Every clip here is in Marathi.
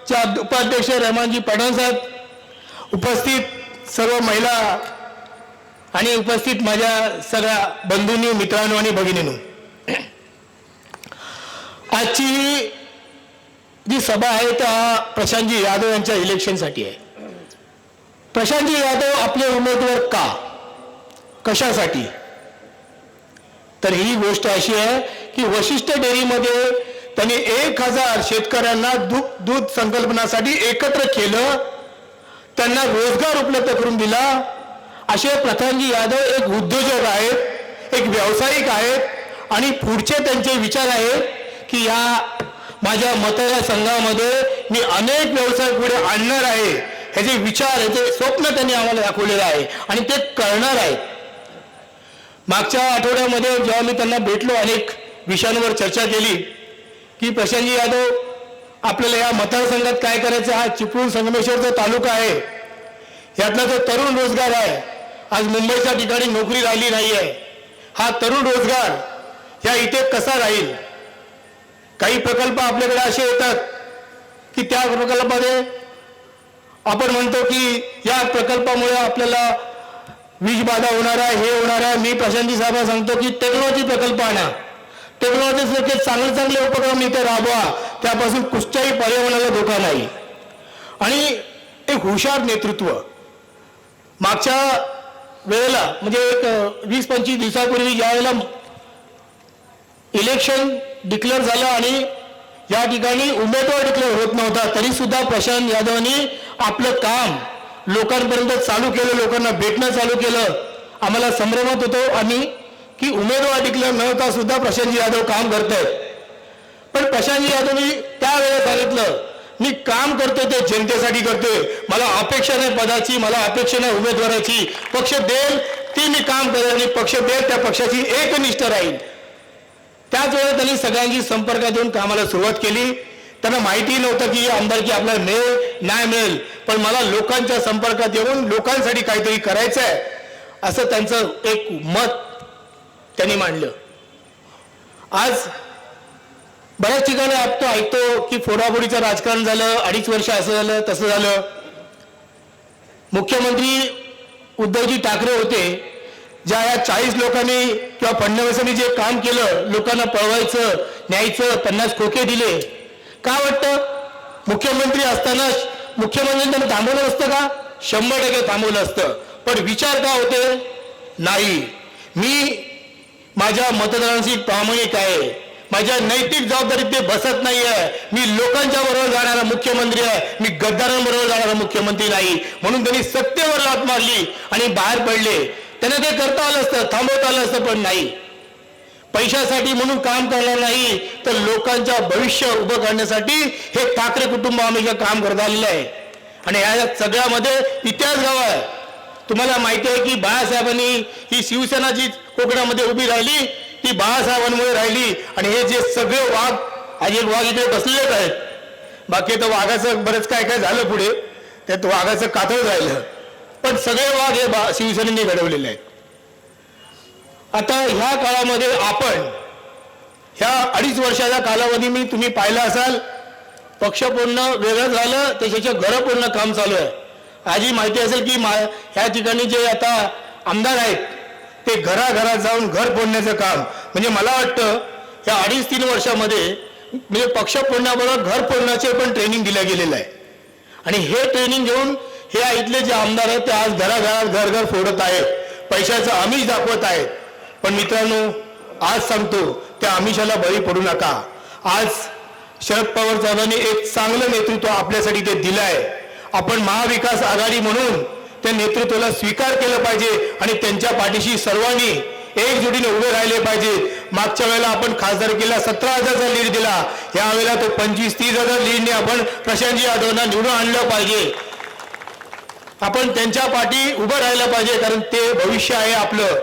चे उपाध्यक्ष रहमानजी पठाण साहेब, उपस्थित सर्व महिला आणि उपस्थित माझ्या सगळ्या बंधूंनी, मित्रांनो आणि भगिनींनो, आजची जी सभा आहे त्या प्रशांतजी यादव यांच्या इलेक्शनसाठी आहे. प्रशांतजी यादव आपले उमेदवार का, कशासाठी? तर ही गोष्ट अशी आहे की वशिष्ठ डेअरीमध्ये त्यांनी 1000 शेतकऱ्यांना दूध संकल्पनासाठी एकत्र केलं, त्यांना रोजगार उपलब्ध करून दिला. असे प्रशांतजी यादव एक उद्योजक आहेत, एक व्यावसायिक आहेत आणि पुढचे त्यांचे विचार आहेत की या माझ्या मतदारसंघामध्ये मी अनेक व्यवसाय पुढे आणणार आहे. ह्याचे विचार, ह्याचे स्वप्न त्यांनी आम्हाला दाखवलेलं आहे आणि ते करणार आहेत. मागच्या आठवड्यामध्ये जेव्हा मी त्यांना भेटलो, अनेक विषयांवर चर्चा केली की प्रशांतजी यादव, आपल्याला या मतदारसंघात काय करायचं? हा चिपळूण संगमेश्वरचा तालुका आहे, यातला जो तरुण रोजगार आहे, आज मुंबईच्या ठिकाणी नोकरी राहिली नाही आहे, हा तरुण रोजगार या इथे कसा राहील? काही प्रकल्प आपल्याकडे असे येतात की त्या प्रकल्पामध्ये आपण म्हणतो की या प्रकल्पामुळे आपल्याला वीज बाधा होणार आहे, हे होणार आहे. मी प्रशांतजी साहेबांना सांगतो की टेक्नॉलॉजी प्रकल्प आणा, टेक्नॉलॉजी चांगले चांगले उपक्रम इथे राबवा, त्यापासून कुठच्याही पर्यावरणाला धोका नाही. आणि एक हुशार नेतृत्व. मागच्या वेळेला म्हणजे एक 20-25 दिवसापूर्वी ज्या वेळेला इलेक्शन डिक्लेअर झालं आणि या ठिकाणी उमेदवार डिक्लेअर होत नव्हता, तरी सुद्धा प्रशांत यादवनी आपलं काम लोकांपर्यंत चालू केलं, लोकांना भेटणं चालू केलं. आम्हाला संभ्रमात होतो आम्ही की उमेदवार डिक्लेअर न होता सुद्धा प्रशांत यादव काम करतायत. पण प्रशांत यादवनी त्यावेळेला सांगितलं, मी काम करतो ते जनतेसाठी करतोय, मला अपेक्षा नाही पदाची, मला अपेक्षा नाही उमेदवाराची, पक्ष देईल ती मी काम करेन आणि पक्ष देईल त्या पक्षाची एकनिष्ठ राहील. त्याच वेळेला त्यांनी सगळ्यांची संपर्कात येऊन कामाला सुरुवात केली. त्यांना माहिती नव्हतं की आमदारकी आपल्याला मिळेल नाही मिळेल, पण मला लोकांच्या संपर्कात येऊन लोकांसाठी काहीतरी करायचं आहे असं त्यांचं एक मत त्यांनी मांडलं. आज बऱ्याच ठिकाणी आपण ऐकतो की फोडाफोडीचं राजकारण झालं, 2.5 वर्ष असं झालं तसं झालं. मुख्यमंत्री उद्धवजी ठाकरे होते, ज्या या 40 लोकांनी किंवा फडणवीसांनी जे काम केलं, लोकांना पळवायचं, न्यायचं, 50 खोके दिले. का वाटतं? मुख्यमंत्री असताना मुख्यमंत्र्यांनी त्यांना थांबवलं असतं का? 100% थांबवलं असतं. पण विचार का होते? नाही, मी माझ्या मतदारांशी प्रामाणिक आहे, माझ्या नैतिक जबाबदारीत ते बसत नाही आहे, मी लोकांच्या बरोबर जाणारा मुख्यमंत्री आहे, मी गद्दारांबरोबर जाणारा मुख्यमंत्री नाही. म्हणून त्यांनी सत्तेवर लाथ मारली आणि बाहेर पडले. त्यांना ते करता आलं असतं, थांबवता आलं असतं, पण नाही. पैशासाठी म्हणून काम करणार नाही, तर लोकांच्या भविष्य उभं करण्यासाठी हे ठाकरे कुटुंब हमेशा काम करत आलेलं आहे. आणि या सगळ्यामध्ये इतिहास गाव आहे. तुम्हाला माहिती आहे की बाळासाहेबांनी ही शिवसेना जी कोकणामध्ये उभी राहिली ती बाळासाहेबांमुळे राहिली. आणि हे जे सगळे वाघ, आज एक वाघ इकडे बसलेलेच आहेत, बाकी तर वाघाचं बरंच काय काय झालं पुढे, त्यात वाघाचं कातळ राहिलं, पण सगळे वाघ हे शिवसेनेने घडवलेले आहेत. आता ह्या काळामध्ये आपण ह्या 2.5 वर्षाच्या कालावधी मी तुम्ही पाहिलं असाल, पक्ष पूर्ण वेगळं झालं, त्याच्या घरं पूर्ण काम चालू आहे. आजही माहिती असेल की ह्या ठिकाणी जे आता आमदार आहेत ते घराघरात जाऊन घर फोडण्याचं काम, म्हणजे मला वाटतं या 2.5-3 वर्षामध्ये म्हणजे पक्ष फोडण्याबरोबर घर फोडण्याचे पण ट्रेनिंग दिलं गेलेलं आहे. आणि हे ट्रेनिंग घेऊन हे इथले जे आमदार आहेत ते आज घराघरात घर घर फोडत आहेत, पैशाचं आमिष दाखवत आहेत. पण मित्रांनो, आज सांगतो, त्या आमिषाला बळी पडू नका. आज शरद पवार साहेबांनी एक चांगलं नेतृत्व आपल्यासाठी ते दिलं आहे. आपण महाविकास आघाडी म्हणून त्या नेतृत्वाला स्वीकार केलं पाहिजे आणि त्यांच्या पाठीशी सर्वांनी एकजुटीने उभे राहिले पाहिजे. मागच्या वेळेला आपण खासदारकीला 17,000चा लीड दिला, यावेळेला तो 25-30,000 लीडने आपण प्रशांतजी यादवना निवडून आणलं पाहिजे. आपण त्यांच्या पाठी उभं राहिलं पाहिजे, कारण ते भविष्य आहे आपलं.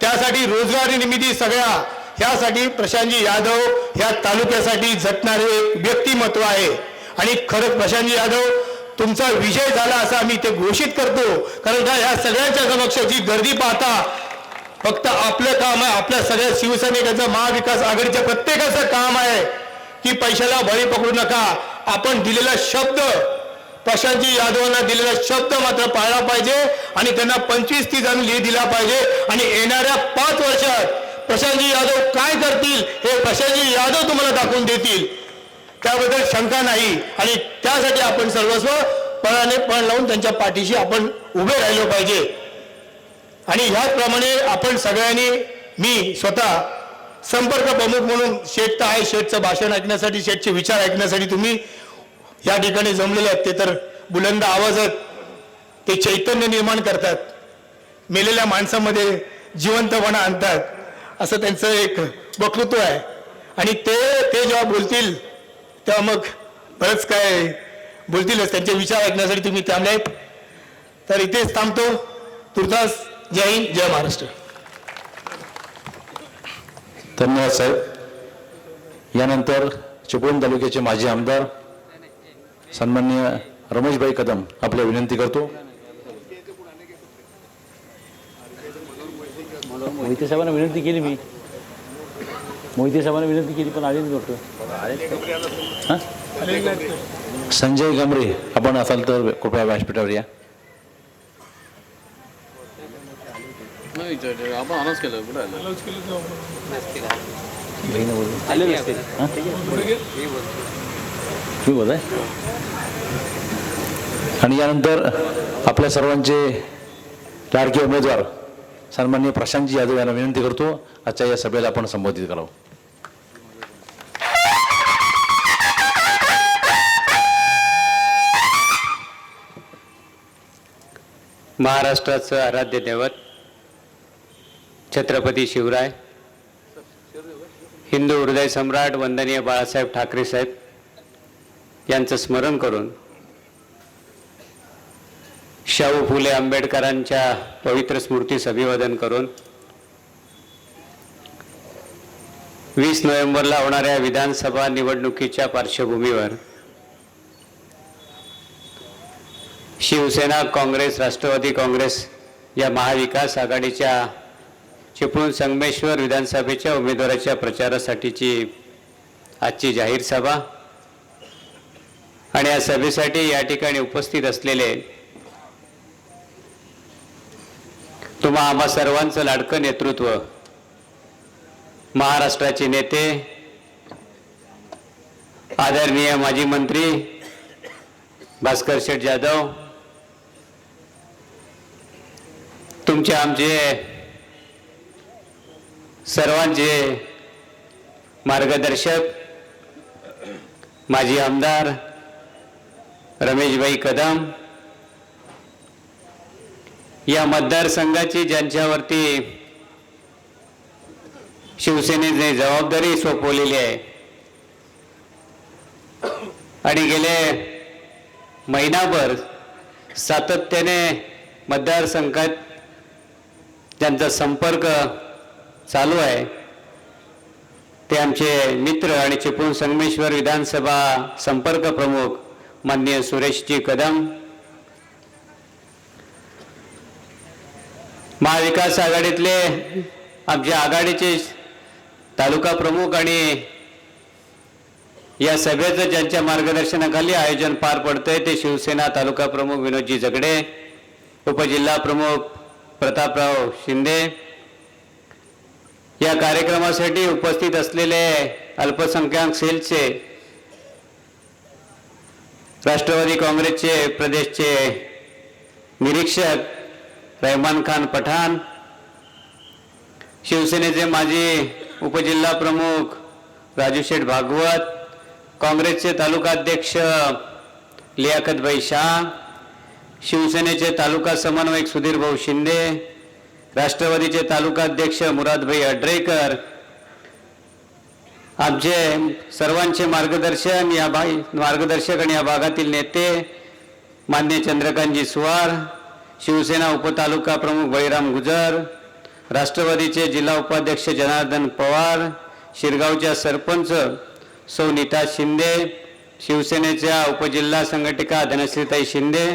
त्यासाठी रोजगार निर्मिती सगळ्या ह्यासाठी प्रशांतजी यादव ह्या तालुक्यासाठी झटणारे व्यक्तिमत्व आहे. आणि खरंच प्रशांतजी यादव तुमचा विजय झाला असं आम्ही ते घोषित करतो. कारण का ह्या सगळ्यांच्या समक्षची गर्दी पाहता फक्त आपलं काम आहे, आपल्या सगळ्या शिवसैनिकांचं, महाविकास आघाडीच्या प्रत्येकाचं काम आहे की पैशाला बळी पकडू नका. आपण दिलेला शब्द, प्रशांतजी यादवांना दिलेला शब्द मात्र पाळला पाहिजे आणि त्यांना 25-30 जण निधी दिला पाहिजे आणि येणाऱ्या 5 वर्षात प्रशांतजी यादव काय करतील हे प्रशांतजी यादव तुम्हाला दाखवून देतील, त्याबद्दल शंका नाही. आणि त्यासाठी आपण सर्वस्व पणाने पण लावून त्यांच्या पाठीशी आपण उभे राहिलो पाहिजे. आणि ह्याचप्रमाणे आपण सगळ्यांनी, मी स्वतः संपर्क प्रमुख म्हणून, शेठ तर आहे, शेठचं भाषण ऐकण्यासाठी, शेठचे विचार ऐकण्यासाठी तुम्ही या ठिकाणी जमलेले आहेत. ते तर बुलंद आवाजात ते चैतन्य निर्माण करतात, मेलेल्या माणसामध्ये जिवंतपणा आणतात, असं त्यांचं एक वक्तृत्व आहे. आणि ते जेव्हा बोलतील तेव्हा मग बरंच काय बोलतीलच. त्यांचे विचार ऐकण्यासाठी तुम्ही थांबले आहेत. तर इथेच थांबतो. तुर्तास. जय हिंद, जय महाराष्ट्र. धन्यवाद साहेब. यानंतर चिपळूण तालुक्याचे माजी आमदार सन्माननीय रमेशभाई कदम आपल्या विनंती करतो. मोहिते साहेबांना विनंती केली, मी मोहिते साहेबांना विनंती केली पण आले नाही. संजय गमरे आपण असाल तर कृपया व्यासपीठावर या. आपण अनाउन्स केलं कुठं मी बोल आहे. आणि यानंतर आपल्या सर्वांचे लाडके उमेदवार सन्माननीय प्रशांतजी यादव यांना विनंती करतो आजच्या या सभेला आपण संबोधित करावं. महाराष्ट्राचं आराध्य दैवत छत्रपती शिवराय, हिंदू हृदय सम्राट वंदनीय बाळासाहेब ठाकरे साहेब यांचं स्मरण करून, शाहू फुले आंबेडकरांच्या पवित्र स्मृतीस अभिवादन करून 20 नोव्हेंबरला होणाऱ्या विधानसभा निवडणुकीच्या पार्श्वभूमीवर शिवसेना, काँग्रेस, राष्ट्रवादी काँग्रेस या महाविकास आघाडीच्या चिपळूण संगमेश्वर विधानसभेच्या उमेदवाराच्या प्रचारासाठीची आजची जाहीर सभा आणि या सभेसाठी या ठिकाणी उपस्थित असलेले तुम्हा आम्हा सर्वांचं लाडकं नेतृत्व, महाराष्ट्राचे नेते, आदरणीय माजी मंत्री भास्कर शेठ जाधव, तुमचे आमचे सर्वांचे मार्गदर्शक माजी आमदार रमेशभाई कदम, या मतदारसंघाची ज्यांच्यावरती शिवसेनेने जबाबदारी सोपवलेली आहे आणि गेले महिनाभर सातत्याने मतदारसंघात ज्यांचा संपर्क चालू आहे ते आमचे मित्र आणि चिपळूण संगमेश्वर विधानसभा संपर्क प्रमुख माननीय सुरेशजी कदम, महाविकास आघाडीतले आमच्या आघाडीचे तालुका प्रमुख आणि या सभेचं ज्यांच्या मार्गदर्शनाखाली आयोजन पार पडतंय ते शिवसेना तालुका प्रमुख विनोदजी जगडे, उपजिल्हा प्रमुख प्रतापराव शिंदे, या कार्यक्रमासाठी उपस्थित असलेले अल्पसंख्याक सेलचे राष्ट्रवादी काँग्रेसचे प्रदेशचे निरीक्षक रहमान खान पठाण, शिवसेनेचे माजी उपजिल्हा प्रमुख राजू शेठ भागवत, काँग्रेसचे तालुकाध्यक्ष लियाकतभाई शाह, शिवसेनेचे तालुका समन्वयक सुधीर भाऊ शिंदे, राष्ट्रवादीचे तालुकाध्यक्ष मुरादभाई अड्रेकर, आमचे सर्वांचे मार्गदर्शक आणि या भागातील नेते मान्य चंद्रकांतजी सुवार, शिवसेना उपतालुका प्रमुख बळीराम गुजर, राष्ट्रवादीचे जिल्हा उपाध्यक्ष जनार्दन पवार, शिरगावच्या सरपंच सौ नीता शिंदे, शिवसेनेच्या उपजिल्हा संघटिका धनश्रीताई शिंदे,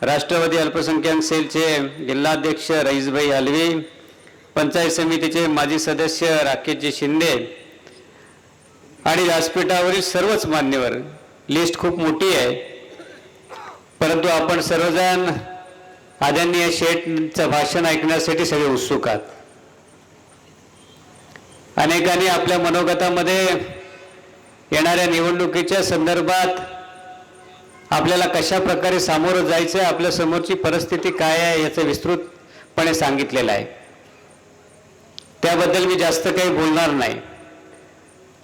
राष्ट्रवादी अल्पसंख्याक सेलचे जिल्हाध्यक्ष रईसभाई अलवी, पंचायत समितीचे माजी सदस्य राकेशजी शिंदे आणि व्यासपीठावरील सर्वच मान्यवर लिस्ट खूप मोठी आहे, परंतु आपण सर्वजण आदरणीय शेठचं भाषण ऐकण्यासाठी सगळे उत्सुक आहात. अनेकांनी आपल्या मनोगतामध्ये येणाऱ्या निवडणुकीच्या संदर्भात आपल्याला कशा प्रकारे सामोरं जायचं, आपल्या समोरची परिस्थिती काय आहे याचं विस्तृतपणे सांगितलेलं आहे. त्याबद्दल मी जास्त काही बोलणार नाही,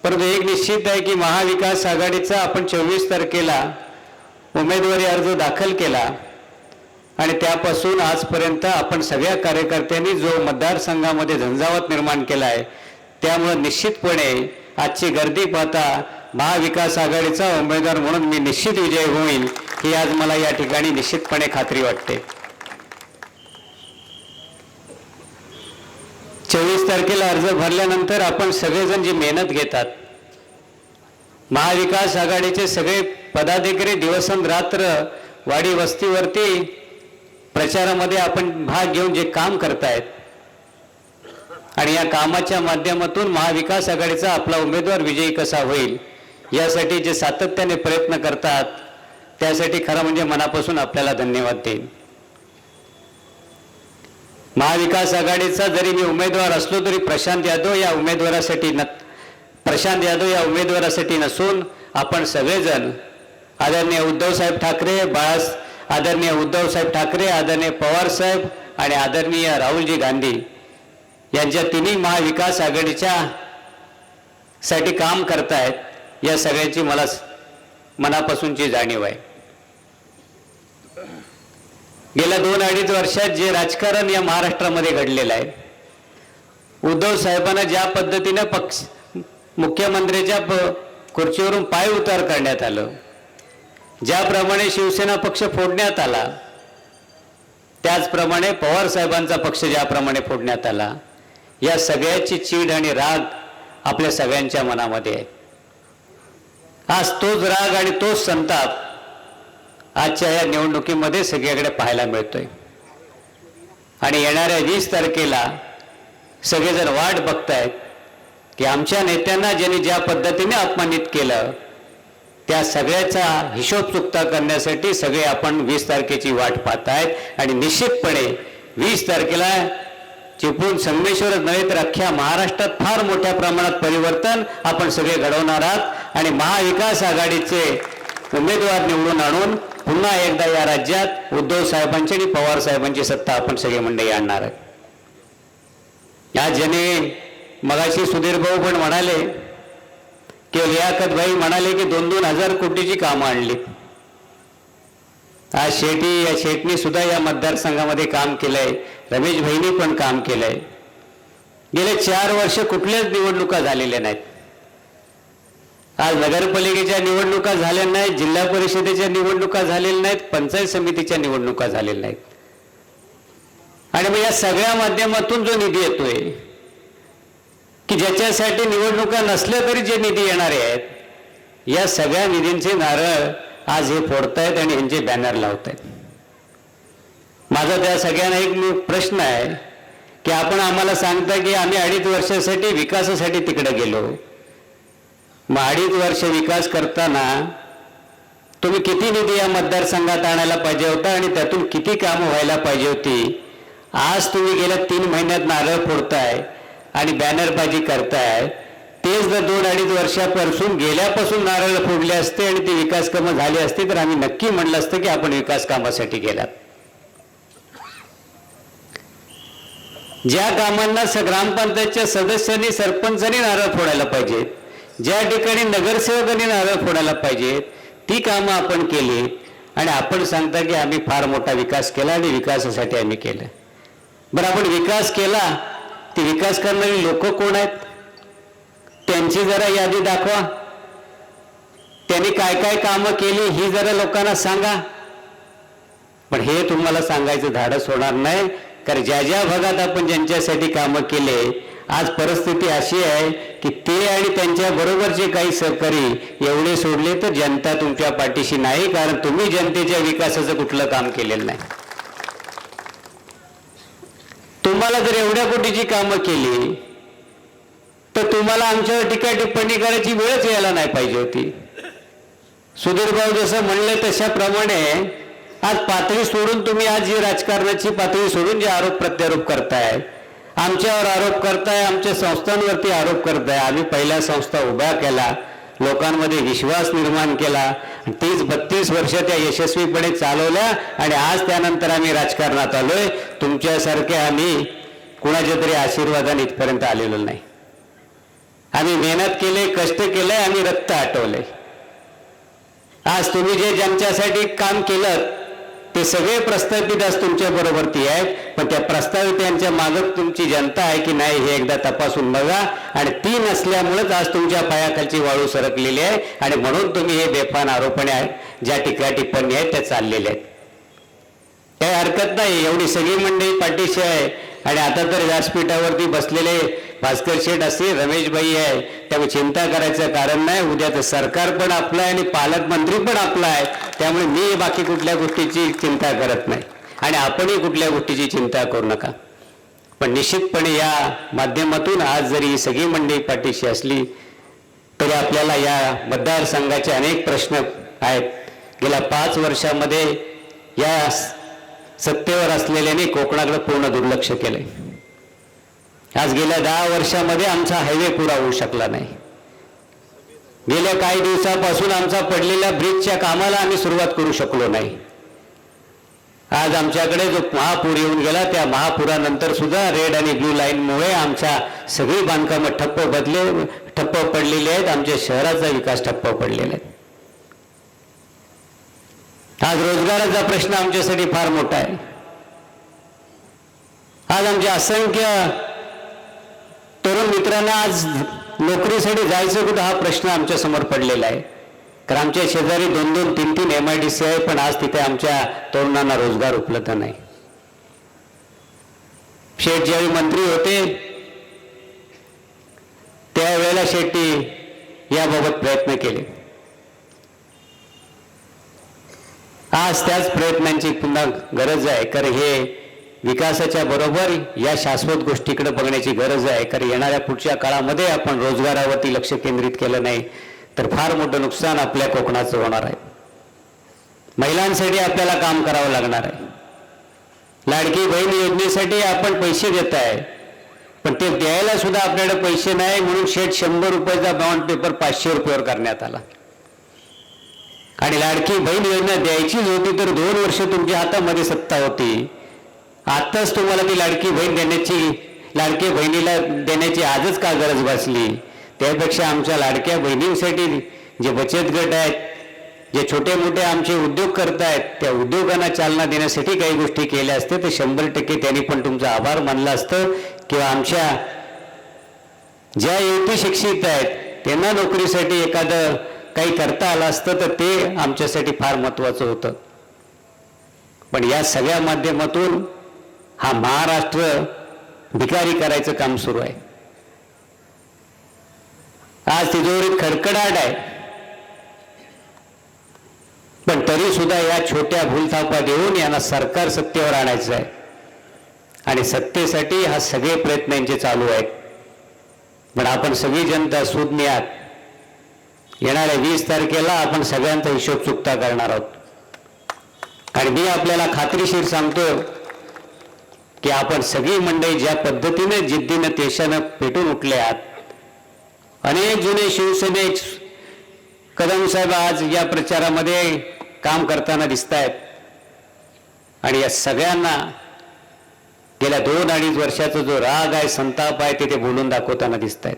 परंतु एक निश्चित आहे की महाविकास आघाडीचा आपण 24 तारखेला उमेदवारी अर्ज दाखल केला आणि त्यापासून आजपर्यंत आपण सगळ्या कार्यकर्त्यांनी जो मतदारसंघामध्ये झंझावात निर्माण केला आहे, त्यामुळे निश्चितपणे आजची गर्दी पाहता महाविकास आघाडीचा उमेदवार म्हणून मी निश्चित विजय होईल ही आज मला या ठिकाणी निश्चितपणे खात्री वाटते. 24 तारखेला अर्ज भरल्यानंतर आपण सगळेजण जी मेहनत घेतात, महाविकास आघाडीचे सगळे पदाधिकारी दिवसरात्र वाडी वस्तीवरती प्रचारामध्ये आपण भाग घेऊन जे काम करतायत आणि या कामाच्या माध्यमातून महाविकास आघाडीचा आपला उमेदवार विजयी कसा होईल यासाठी जे सातत्याने प्रयत्न करतात, त्यासाठी खरं म्हणजे मनापासून आपल्याला धन्यवाद देईन. महाविकास आघाडीचा जरी मी उमेदवार असलो तरी प्रशांत यादव या उमेदवारासाठी नसून आपण सगळेजण आदरणीय उद्धवसाहेब ठाकरे, आदरणीय उद्धवसाहेब ठाकरे, आदरणीय पवार साहेब आणि आदरणीय राहुलजी गांधी यांच्या तिन्ही महाविकास आघाडीच्या साठी काम करतायत, या सगळ्यांची मला मनापासूनची जाणीव आहे. गेल्या 2-2.5 वर्षात जे राजकारण या महाराष्ट्रामध्ये घडलेलं आहे, उद्धव साहेबांना ज्या पद्धतीने मुख्यमंत्र्याच्या खुर्चीवरून पाय उतार करण्यात आलं, ज्याप्रमाणे शिवसेना पक्ष फोडण्यात आला, त्याचप्रमाणे पवार साहेबांचा पक्ष ज्याप्रमाणे फोडण्यात आला, या सगळ्याची चीड आणि राग आपल्या सगळ्यांच्या मनामध्ये आहे. आज तोच राग आणि तोच संताप आजच्या या निवडणुकीमध्ये सगळीकडे पाहायला मिळतोय. आणि येणाऱ्या 20 तारखेला सगळेजण वाट बघतायत की आमच्या नेत्यांना ज्यांनी ज्या पद्धतीने अपमानित केलं, त्या सगळ्याचा हिशोब चुकता करण्यासाठी सगळे आपण 20 तारखेची वाट पाहतायत. आणि निश्चितपणे 20 तारखेला चिपळूण संगमेश्वरच नव्हे तर अख्ख्या महाराष्ट्रात फार मोठ्या प्रमाणात परिवर्तन आपण सगळे घडवणार आहात आणि महाविकास आघाडीचे उमेदवार निवडून आणून पुन्हा एकदा या राज्यात उद्धव साहेबांची आणि पवार साहेबांची सत्ता आपण सगळे मंडळी आणणार आहे. या ज्याने मगाशी सुधीर भाऊ पण म्हणाले की लियाकत भाई म्हणाले की 2-2 हजार कोटीची कामं आणली. आज शेठनी सुद्धा या मतदारसंघामध्ये काम केलंय, रमेश भाईंनी पण काम केलंय. गेले 4 वर्ष कुठल्याच निवडणुका झालेल्या नाहीत. आज नगरपालिकेच्या निवडणुका झाल्या नाहीत, जिल्हा परिषदेच्या निवडणुका झालेल्या नाहीत, पंचायत समितीच्या निवडणुका झालेल्या नाहीत. आणि मग या सगळ्या माध्यमातून जो निधी येतोय की ज्याच्यासाठी निवडणुका नसल्या तरी जे निधी येणारे आहेत, या सगळ्या निधींचे नारळ आज हे फोडतायत आणि यांचे बॅनर लावतायत. माझा त्या सगळ्यांना एक प्रश्न आहे की आपण आम्हाला सांगता की आम्ही 2.5 वर्षासाठी विकासासाठी तिकडे गेलो. मग 2.5 वर्ष विकास करताना तुम्ही किती निधी या मतदारसंघात आणायला पाहिजे होता आणि त्यातून किती कामं व्हायला पाहिजे होती. आज तुम्ही गेल्या 3 महिन्यात नारळ फोडताय आणि बॅनरबाजी करताय. तेच जर 2-2.5 वर्षापासून गेल्यापासून नारळ फोडले असते आणि ती विकास कामं झाली असती तर आम्ही नक्की म्हणलं असतं की आपण विकास कामासाठी गेलात. ज्या कामांना ग्रामपंचायतच्या सदस्यांनी, सरपंचांनी नारळ फोडायला पाहिजेत, ज्या ठिकाणी नगरसेवकांनी नारळ फोडायला पाहिजेत, ती कामं आपण केली आणि आपण सांगता की आम्ही फार मोठा विकास केला आणि विकासासाठी आम्ही केलं. बरं, आपण विकास केला, ती विकास करणारी लोक कोण आहेत त्यांची जरा यादी दाखवा. त्यांनी काय काय कामं केली ही जरा लोकांना सांगा. पण हे तुम्हाला सांगायचं धाडस होणार नाही, कारण ज्या ज्या भागात आपण ज्यांच्यासाठी कामं केले, आज परिस्थिती अशी आहे की ते आणि त्यांच्या बरोबरचे काही सहकारी एवढे सोडले तर जनता तुमच्या पाठीशी नाही, कारण तुम्ही जनतेच्या विकासाचं कुठलं काम केलेलं नाही. तुम्हाला जर एवढ्या कोटीची कामं केली तर तुम्हाला आमच्यावर टीका टिप्पणी करायची वेळच यायला नाही पाहिजे होती. सुधीर भाऊ जसं म्हणले तशाप्रमाणे आज पातळी सोडून तुम्ही आज जी राजकारणाची पातळी सोडून जे आरोप प्रत्यारोप करताय, आमच्यावर आरोप करताय, आमच्या संस्थांवरती आरोप करताय. आम्ही पहिल्या संस्था उभ्या केला, लोकांमध्ये विश्वास निर्माण केला, 30-32 वर्ष त्या यशस्वीपणे चालवल्या आणि आज त्यानंतर आम्ही राजकारणात आलोय. तुमच्यासारखे आम्ही कुणाच्या तरी आशीर्वादाने इथपर्यंत आलेलो नाही. आम्ही मेहनत केले, कष्ट केले, आम्ही रक्त आटवले. आज तुम्ही जे ज्यांच्यासाठी काम केलं ते सगळे प्रस्थापित आज तुमच्या बरोबरती आहेत, पण त्या प्रस्तावित यांच्या मागं तुमची जनता आहे की नाही हे एकदा तपासून बघा. आणि ती नसल्यामुळेच आज तुमच्या पायाखालची वाळू सरकलेली आहे आणि म्हणून तुम्ही हे बेफान आरोपणे आहेत, ज्या टिप्पणी आहेत त्या चाललेल्या आहेत. काही हरकत नाही, एवढी सगळी मंडळी पाठीशी आहे. आणि आता तर व्यासपीठावरती बसलेले भास्कर शेठ असतील, रमेशभाई आहे, त्यामुळे चिंता करायचं कारण नाही. उद्या तर सरकार पण आपलं आहे आणि पालकमंत्री पण आपला आहे, त्यामुळे मी बाकी कुठल्या गोष्टीची चिंता करत नाही आणि आपणही कुठल्या गोष्टीची चिंता करू नका. पण निश्चितपणे या माध्यमातून आज जरी ही सगळी मंडळी पाठीशी असली तरी आपल्याला या मतदारसंघाचे अनेक प्रश्न आहेत. गेल्या 5 वर्षामध्ये या सत्तेवर असलेल्याने कोकणाकडे पूर्ण दुर्लक्ष केलंय. आज गेल्या 10 वर्षामध्ये आमचा हायवे पुरा होऊ शकला नाही. गेल्या काही दिवसापासून आमचा पडलेल्या ब्रिजच्या कामाला आम्ही सुरुवात करू शकलो नाही. आज आमच्याकडे जो महापूर येऊन गेला त्या महापुरानंतर सुद्धा रेड आणि ब्लू लाईनमुळे आमच्या सगळी बांधकामं ठप्प पडलेली आहेत. आमच्या शहराचा विकास ठप्प पडलेला आहे. आज रोजगाराचा प्रश्न आमच्यासाठी फार मोठा आहे. आज आमच्या असंख्य तरुण मित्रांना आज नोकरीसाठी जायचं कुठं हा प्रश्न आमच्या समोर पडलेला आहे. कारण आमच्या शेजारी 2-2, 3-3 MIDC आहे, पण आज तिथे आमच्या तरुणांना रोजगार उपलब्ध नाही. शेठ ज्यावेळी मंत्री होते त्यावेळेला शेट्टी याबाबत प्रयत्न केले. आज त्याच प्रयत्नांची पुन्हा गरज आहे. कारण हे विकासाच्या बरोबर या शाश्वत गोष्टीकडे बघण्याची गरज आहे. कारण येणाऱ्या पुढच्या काळामध्ये आपण रोजगारावरती लक्ष केंद्रित केलं नाही तर फार मोठं नुकसान आपल्या कोकणाचं होणार आहे. महिलांसाठी आपल्याला काम करावं लागणार आहे. लाडकी बहीण योजनेसाठी आपण पैसे देत आहे, पण ते द्यायला सुद्धा आपल्याकडे पैसे नाही, म्हणून शेठ 100 रुपयाचा बॉन्ड पेपर 500 रुपयावर करण्यात आला. आणि लाडकी बहीण योजना द्यायचीच होती तर 2 वर्ष तुमच्या हातामध्ये सत्ता होती. आताच तुम्हाला ती लाडकी बहिणीला देण्याची आजच का गरज भासली? त्यापेक्षा आमच्या लाडक्या बहिणींसाठी जे बचत गट आहेत, जे छोटे मोठे आमचे उद्योग करतायत, त्या उद्योगांना चालना देण्यासाठी काही गोष्टी केल्या असते तर 100% त्यांनी पण तुमचा आभार मानला असतं. किंवा आमच्या ज्या युवती शिक्षित आहेत त्यांना नोकरीसाठी एखादं काही करता आलं असतं तर ते आमच्यासाठी फार महत्वाचं होतं. पण या सगळ्या माध्यमातून हा महाराष्ट्र भिकारी करायचं काम सुरू आहे. आज तिजोरीत खडखडाट आहे, पण तरी सुद्धा या छोट्या भूलथापा देऊन यांना सरकार सत्तेवर आणायचं आहे. आणि सत्तेसाठी हा सगळे प्रयत्न यांचे चालू आहेत. पण आपण सगळी जनता सुज्ञ आहात. येणाऱ्या 20 तारखेला आपण सगळ्यांचा हिशोब चुकता करणार आहोत. आणि मी आपल्याला खात्रीशीर सांगतो की आपण सगळी मंडळी ज्या पद्धतीने जिद्दीनं तेशानं पेटून उठले आहात. अनेक जुने शिवसैनिक कदम साहेब आज या प्रचारामध्ये काम करताना दिसत आहेत आणि या सगळ्यांना गेल्या 2-2.5 वर्षाचा जो राग आहे, संताप आहे, ते बोलून दाखवताना दिसत आहेत.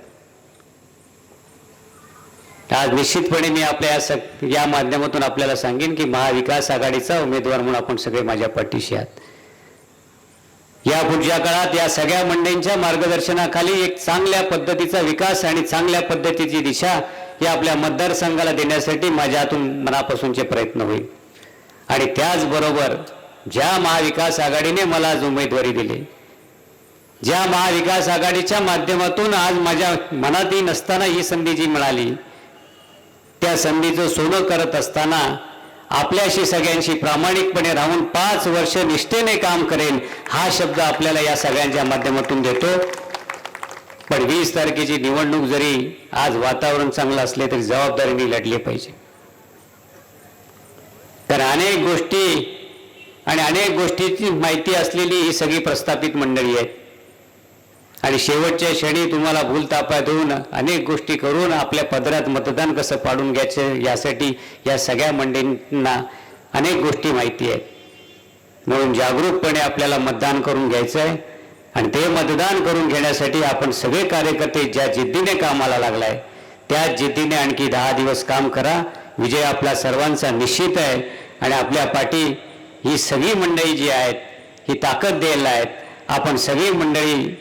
आज निश्चितपणे मी आपल्या या माध्यमातून आपल्याला सांगेन की महाविकास आघाडीचा उमेदवार म्हणून आपण सगळे माझ्या पाठीशी आहात. या पुढच्या काळात या सगळ्या मंडळींच्या मार्गदर्शनाखाली एक चांगल्या पद्धतीचा विकास आणि चांगल्या पद्धतीची दिशा या आपल्या मतदारसंघाला देण्यासाठी माझ्या हातून मनापासूनचे प्रयत्न होईल. आणि त्याचबरोबर ज्या महाविकास आघाडीने मला आज उमेदवारी दिली, ज्या महाविकास आघाडीच्या माध्यमातून आज माझ्या मनातही नसताना ही संधी जी मिळाली, त्या संधीचं सोनं करत असताना आपल्याशी सगळ्यांशी प्रामाणिकपणे राहून 5 वर्ष निष्ठेने काम करेन हा शब्द आपल्याला या सगळ्यांच्या माध्यमातून देतो. पण 20 तारखेची निवडणूक जरी आज वातावरण चांगलं असले तरी जबाबदारीने लढली पाहिजे. तर अनेक गोष्टी आणि अनेक गोष्टीची माहिती असलेली ही सगळी प्रस्थापित मंडळी आहेत आणि शेवटच्या क्षणी तुम्हाला भूलतापा देऊन अनेक गोष्टी करून आपल्या पदरात मतदान कसं पाडून घ्यायचं यासाठी या सगळ्या मंडळींना अनेक गोष्टी माहिती आहेत। म्हणून जागरूकपणे आपल्याला मतदान करून घ्यायचं आहे आणि ते मतदान करून घेण्यासाठी आपण सगळे कार्यकर्ते ज्या जिद्दीने कामाला लागलाय त्या जिद्दीने आणखी 10 दिवस काम करा। विजय आपला सर्वांचा निश्चित आहे आणि आपल्या पाठी ही सगळी मंडळी जी आहेत ही ताकद द्यायला आहेत। आपण सगळी मंडळी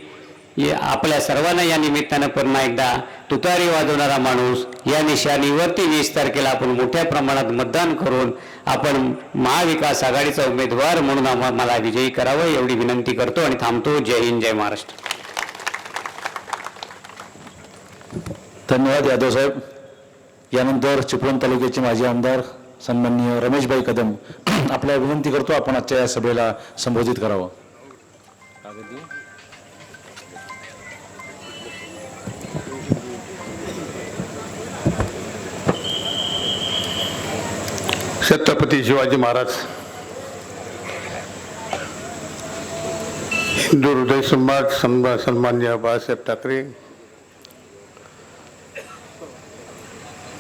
आपल्या सर्वांना या निमित्तानं पुन्हा एकदा तुतारी वाजवणारा माणूस या निशाणीवरती 20 तारखेला आपण मोठ्या प्रमाणात मतदान करून आपण महाविकास आघाडीचा उमेदवार म्हणून मला विजयी करावं एवढी विनंती करतो आणि थांबतो। जय हिंद, जय महाराष्ट्र। धन्यवाद यादव साहेब। यानंतर चिपळूण तालुक्याचे माजी आमदार सन्माननीय रमेशभाई कदम आपल्याला विनंती करतो आपण आजच्या या सभेला संबोधित करावं। छत्रपती शिवाजी महाराज हिंदू हृदय सम्राट सन्माननीय बाळासाहेब ठाकरे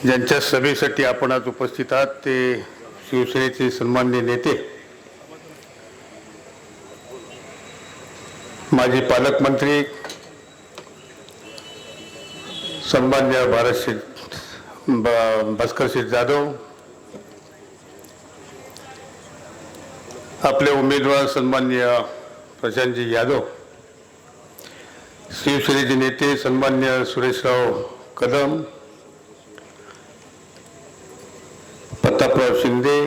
ज्यांच्या सभेसाठी आपण आज उपस्थित आहात ते शिवसेनेचे सन्माननीय नेते माजी पालकमंत्री सन्माननीय भास्करसिंह जाधव, आपले उमेदवार सन्माननीय प्रशांतजी यादव, शिवसेनेचे नेते सन्माननीय सुरेशराव कदम, प्रतापराव शिंदे,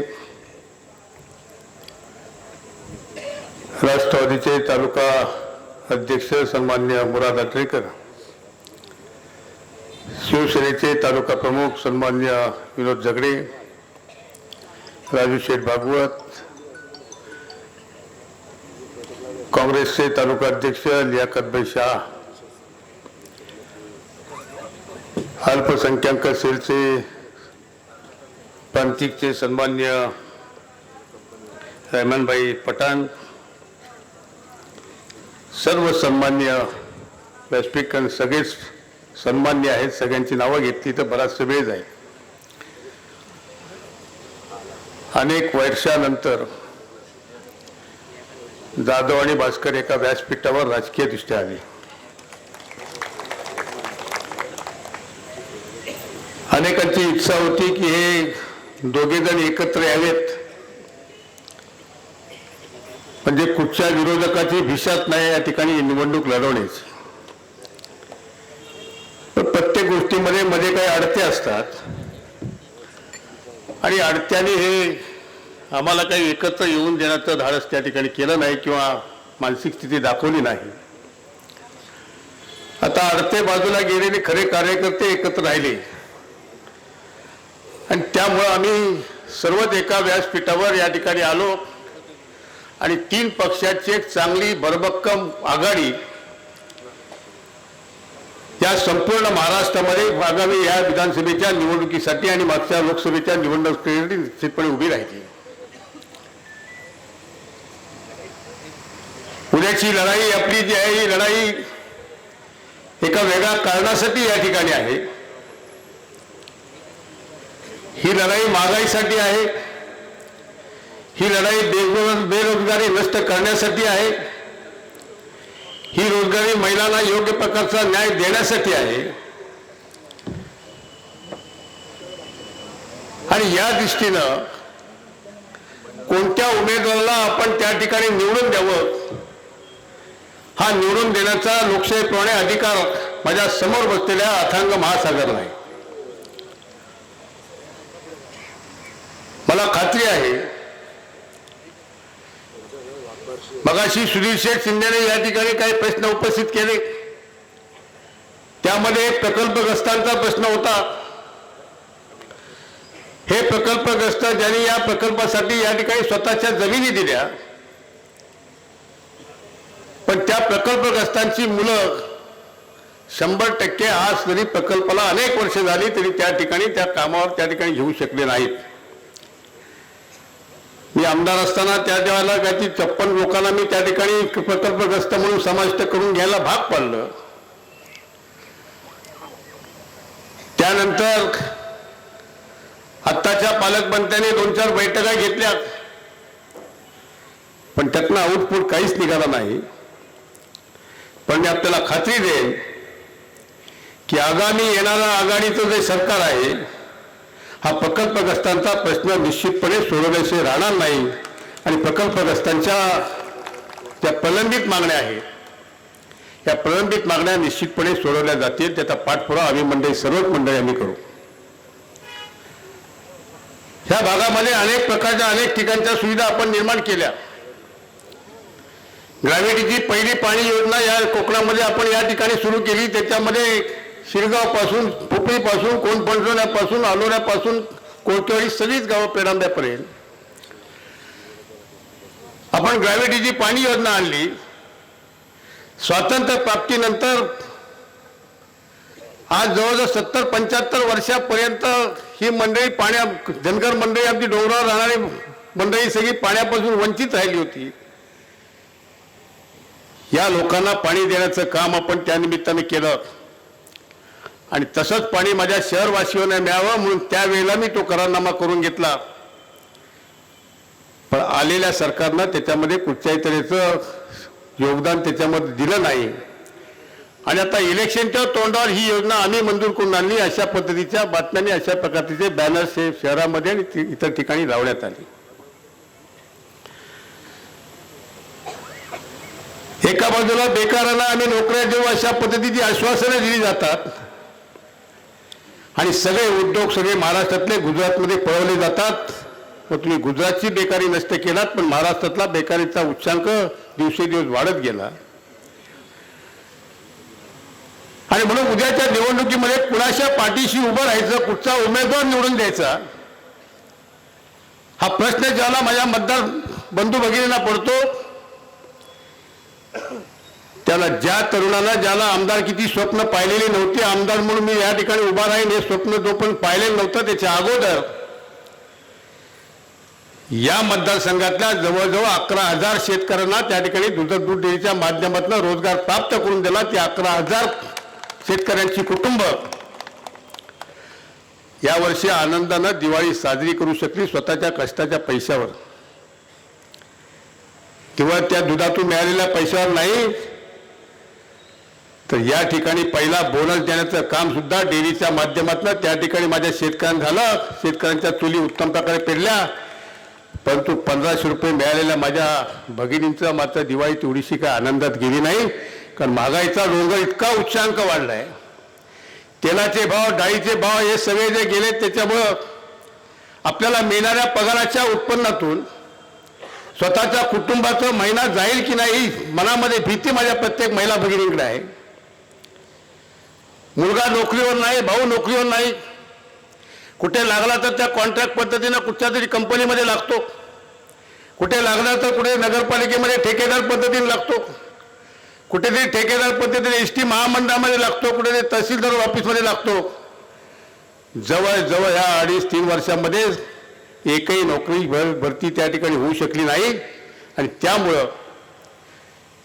राष्ट्रवादीचे तालुका अध्यक्ष सन्माननीय मुराद अटरेकर, शिवसेनेचे तालुका प्रमुख सन्माननीय विनोद झगडे, राजू शेठ भागवत, काँग्रेसचे तालुका अध्यक्ष लियाकतभाई शाह, अल्पसंख्याक सेलचे प्रांतिकचे सन्माननीय रहमानभाई पठाण, सर्व सन्मान्य व्यासपीठ सगळेच सन्मान्य आहेत। सगळ्यांची नावं घेतली तर बराच वेळ जाईल। अनेक वर्षानंतर जाधव आणि भास्कर एका व्यासपीठावर राजकीय दृष्ट्या आले। अनेकांची इच्छा होती की हे दोघे जण एकत्र यावेत म्हणजे कुठच्या विरोधकाची भिशात नाही या ठिकाणी निवडणूक लढवण्याची। प्रत्येक गोष्टीमध्ये मध्ये काही अडते असतात आणि अडत्याने हे आम्हाला काही एकत्र येऊन देण्याचं धाडस त्या ठिकाणी केलं नाही किंवा मानसिक स्थिती दाखवली नाही। आता अडते बाजूला गेलेले खरे कार्यकर्ते एकत्र राहिले आणि त्यामुळे आम्ही सर्वच एका व्यासपीठावर या ठिकाणी आलो आणि 3 पक्षाची एक चांगली भरभक्कम आघाडी या संपूर्ण महाराष्ट्रामध्ये आगामी या विधानसभेच्या निवडणुकीसाठी आणि मागच्या लोकसभेच्या निवडणुकीसाठी निश्चितपणे उभी राहिली। पुण्याची लढाई आपली जी आहे ही लढाई एका वेगळ्या कारणासाठी या ठिकाणी आहे। ही लढाई महागाईसाठी आहे, ही लढाई बेरोजगारी नष्ट करण्यासाठी आहे, ही रोजगारी महिलांना योग्य प्रकारचा न्याय देण्यासाठी आहे आणि या दृष्टीनं कोणत्या उमेदवाराला आपण त्या ठिकाणी निवडून द्यावं हा निवडून देण्याचा लोकशाहीप्रमाणे अधिकार माझ्या समोर बसलेल्या अथांग महासागरला आहे। मला खात्री आहे मगाशी सुधीर शेठ शिंदेने या ठिकाणी काही प्रश्न उपस्थित केले, त्यामध्ये प्रकल्पग्रस्तांचा प्रश्न होता। हे प्रकल्पग्रस्त ज्यांनी या प्रकल्पासाठी या ठिकाणी स्वतःच्या जमिनी दिल्या पण त्या प्रकल्पग्रस्तांची मुलं 100% आज तरी प्रकल्पाला अनेक वर्ष झाली तरी त्या ठिकाणी त्या कामावर त्या ठिकाणी घेऊ शकले नाहीत। मी आमदार असताना त्या वेळेला काही 56 लोकांना मी त्या ठिकाणी प्रकल्पग्रस्त म्हणून समाविष्ट करून घ्यायला भाग पडलं. त्यानंतर आत्ताच्या पालकमंत्र्यांनी 2-4 बैठका घेतल्या, पण त्यातनं आउटपुट काहीच निघाला नाही. पण मी आपल्याला खात्री देईन की आगामी येणारा आघाडीचं जे सरकार आहे, हा प्रकल्पग्रस्तांचा प्रश्न निश्चितपणे सोडवल्याशिवाय राहणार नाही. आणि प्रकल्पग्रस्तांच्या ज्या प्रलंबित मागण्या आहेत, या प्रलंबित मागण्या निश्चितपणे सोडवल्या जातील. त्याचा पाठपुरावा आम्ही मंडळी, सर्वच मंडळी आम्ही करू. ह्या भागामध्ये अनेक प्रकारच्या, अनेक ठिकाणच्या सुविधा आपण निर्माण केल्या. ग्रॅव्हिटीची पहिली पाणी योजना या कोकणामध्ये आपण या ठिकाणी सुरू केली. त्याच्यामध्ये शिरगावपासून, पोपळीपासून, कोंडपणसोल्यापासून, आलोऱ्यापासून कोळकेवाडी सगळीच गावं पेडांब्यापर्यंत आपण ग्रॅव्हिटीची पाणी योजना आणली. स्वातंत्र्य प्राप्तीनंतर आज जवळजवळ 70-75 वर्षापर्यंत ही मंडळी धनगर मंडळी, आमची डोंगरावर राहणारी मंडळी सगळी पाण्यापासून वंचित राहिली होती. या लोकांना पाणी देण्याचं काम आपण त्या निमित्ताने केलं. आणि तसंच पाणी माझ्या शहरवासियांना मिळावं म्हणून त्यावेळेला मी तो करारनामा करून घेतला. पण आलेल्या सरकारनं त्याच्यामध्ये कुठच्याही तऱ्हेचं योगदान त्याच्यामध्ये दिलं नाही. आणि आता इलेक्शनच्या तोंडावर ही योजना आम्ही मंजूर करून आणली. अशा पद्धतीच्या बातम्यांनी, अशा प्रकारचे बॅनर्स हे शहरामध्ये आणि इतर ठिकाणी लावण्यात आले. एका बाजूला बेकारांना आम्ही नोकऱ्या देऊ अशा पद्धतीची आश्वासनं दिली जातात आणि सगळे उद्योग सगळे महाराष्ट्रातले गुजरातमध्ये पळवले जातात. व तुम्ही गुजरातची बेकारी नष्ट केलात, पण महाराष्ट्रातला बेकारीचा उच्चांक दिवसेंदिवस वाढत गेला. आणि म्हणून उद्याच्या निवडणुकीमध्ये कुणाच्या पाठीशी उभं राहायचं, कुठचा उमेदवार निवडून द्यायचा, हा प्रश्न ज्याला माझ्या मतदार बंधू भगिनींना पडतो, त्याला, ज्या तरुणाला, ज्याला आमदारकीची स्वप्न पाहिलेली नव्हती, आमदार म्हणून मी या ठिकाणी उभा राहीन हे स्वप्न जो पण पाहिलेलं नव्हतं, त्याच्या अगोदर या मतदारसंघातल्या जवळजवळ 11,000 शेतकऱ्यांना त्या ठिकाणी दूध डेअरीच्या माध्यमातून रोजगार प्राप्त करून दिला. ती 11,000 शेतकऱ्यांची कुटुंब यावर्षी आनंदानं दिवाळी साजरी करू शकली स्वतःच्या कष्टाच्या पैशावर. किंवा त्या दुधातून मिळालेल्या पैशावर नाही, तर या ठिकाणी पहिला बोनस देण्याचं काम सुद्धा डेअरीच्या माध्यमातून त्या ठिकाणी माझ्या शेतकऱ्यांना झालं. शेतकऱ्यांच्या चुली उत्तम प्रकारे पेरल्या. परंतु 1500 रुपये मिळालेल्या माझ्या भगिनींचं मात्र दिवाळी तेवढीशी काय आनंदात गेली नाही. कारण महागाईचा डोंगर इतका उच्चांक वाढलाय. तेलाचे भाव, डाळीचे भाव हे सगळे जे गेले, त्याच्यामुळं आपल्याला मिळणाऱ्या पगाराच्या उत्पन्नातून स्वतःच्या कुटुंबाचं महिना जाईल की नाही मनामध्ये भीती माझ्या प्रत्येक महिला भगिनींकडे आहे. मुलगा नोकरीवर नाही, भाऊ नोकरीवर नाही, कुठे लागला तर त्या कॉन्ट्रॅक्ट पद्धतीनं कुठच्या तरी कंपनीमध्ये लागतो, कुठे लागला तर कुठे नगरपालिकेमध्ये ठेकेदार पद्धतीने लागतो, कुठेतरी ठेकेदार पद्धतीने एसटी महामंडळामध्ये लागतो, कुठेतरी तहसीलदार ऑफिसमध्ये लागतो. जवळजवळ ह्या 2.5-3 वर्षांमध्ये एकही नोकरी भरती त्या ठिकाणी होऊ शकली नाही. आणि त्यामुळं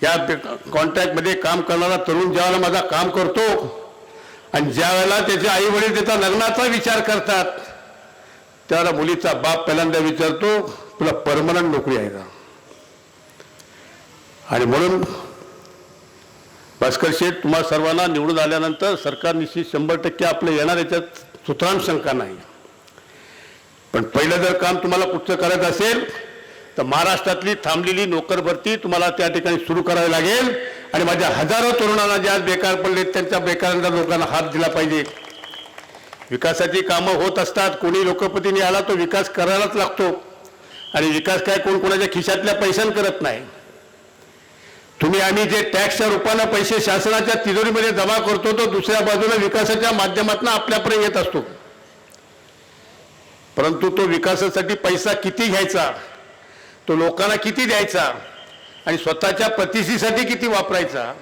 या कॉन्ट्रॅक्टमध्ये काम करणारा तरुण ज्यावेळेला माझा काम करतो आणि ज्या वेळेला त्याचे आई वडील त्याचा लग्नाचा विचार करतात, त्यावेळेला मुलीचा बाप पहिल्यांदा विचारतो, तुला परमनंट नोकरी आहे का? आणि म्हणून भास्कर शेठ, तुम्हा सर्वांना निवडून आल्यानंतर सरकार निश्चित 100% आपलं येणार, याच्यात सुतराम शंका नाही. पण पहिलं जर काम तुम्हाला कुठचं करायचं असेल तर महाराष्ट्रातली थांबलेली नोकर भरती तुम्हाला त्या ठिकाणी सुरू करावी लागेल. आणि माझ्या हजारो तरुणांना जे आज बेकार पडलेत त्यांच्या बेकारांना लोकांना हात दिला पाहिजे. विकासाची कामं होत असतात. कोणी लोकप्रतिनिधी आला तो विकास करायलाच लागतो. आणि विकास काय कोण कोणाच्या खिशातल्या पैशाने करत नाही. तुम्ही आम्ही जे टॅक्सच्या रूपानं पैसे शासनाच्या तिजोरीमध्ये जमा करतो तो दुसऱ्या बाजूला विकासाच्या माध्यमातून आपल्यापर्यंत येत असतो. परंतु तो विकासासाठी पैसा किती घ्यायचा, तो लोकांना किती द्यायचा आणि स्वतःच्या प्रतिष्ठेसाठी किती वापरायचा.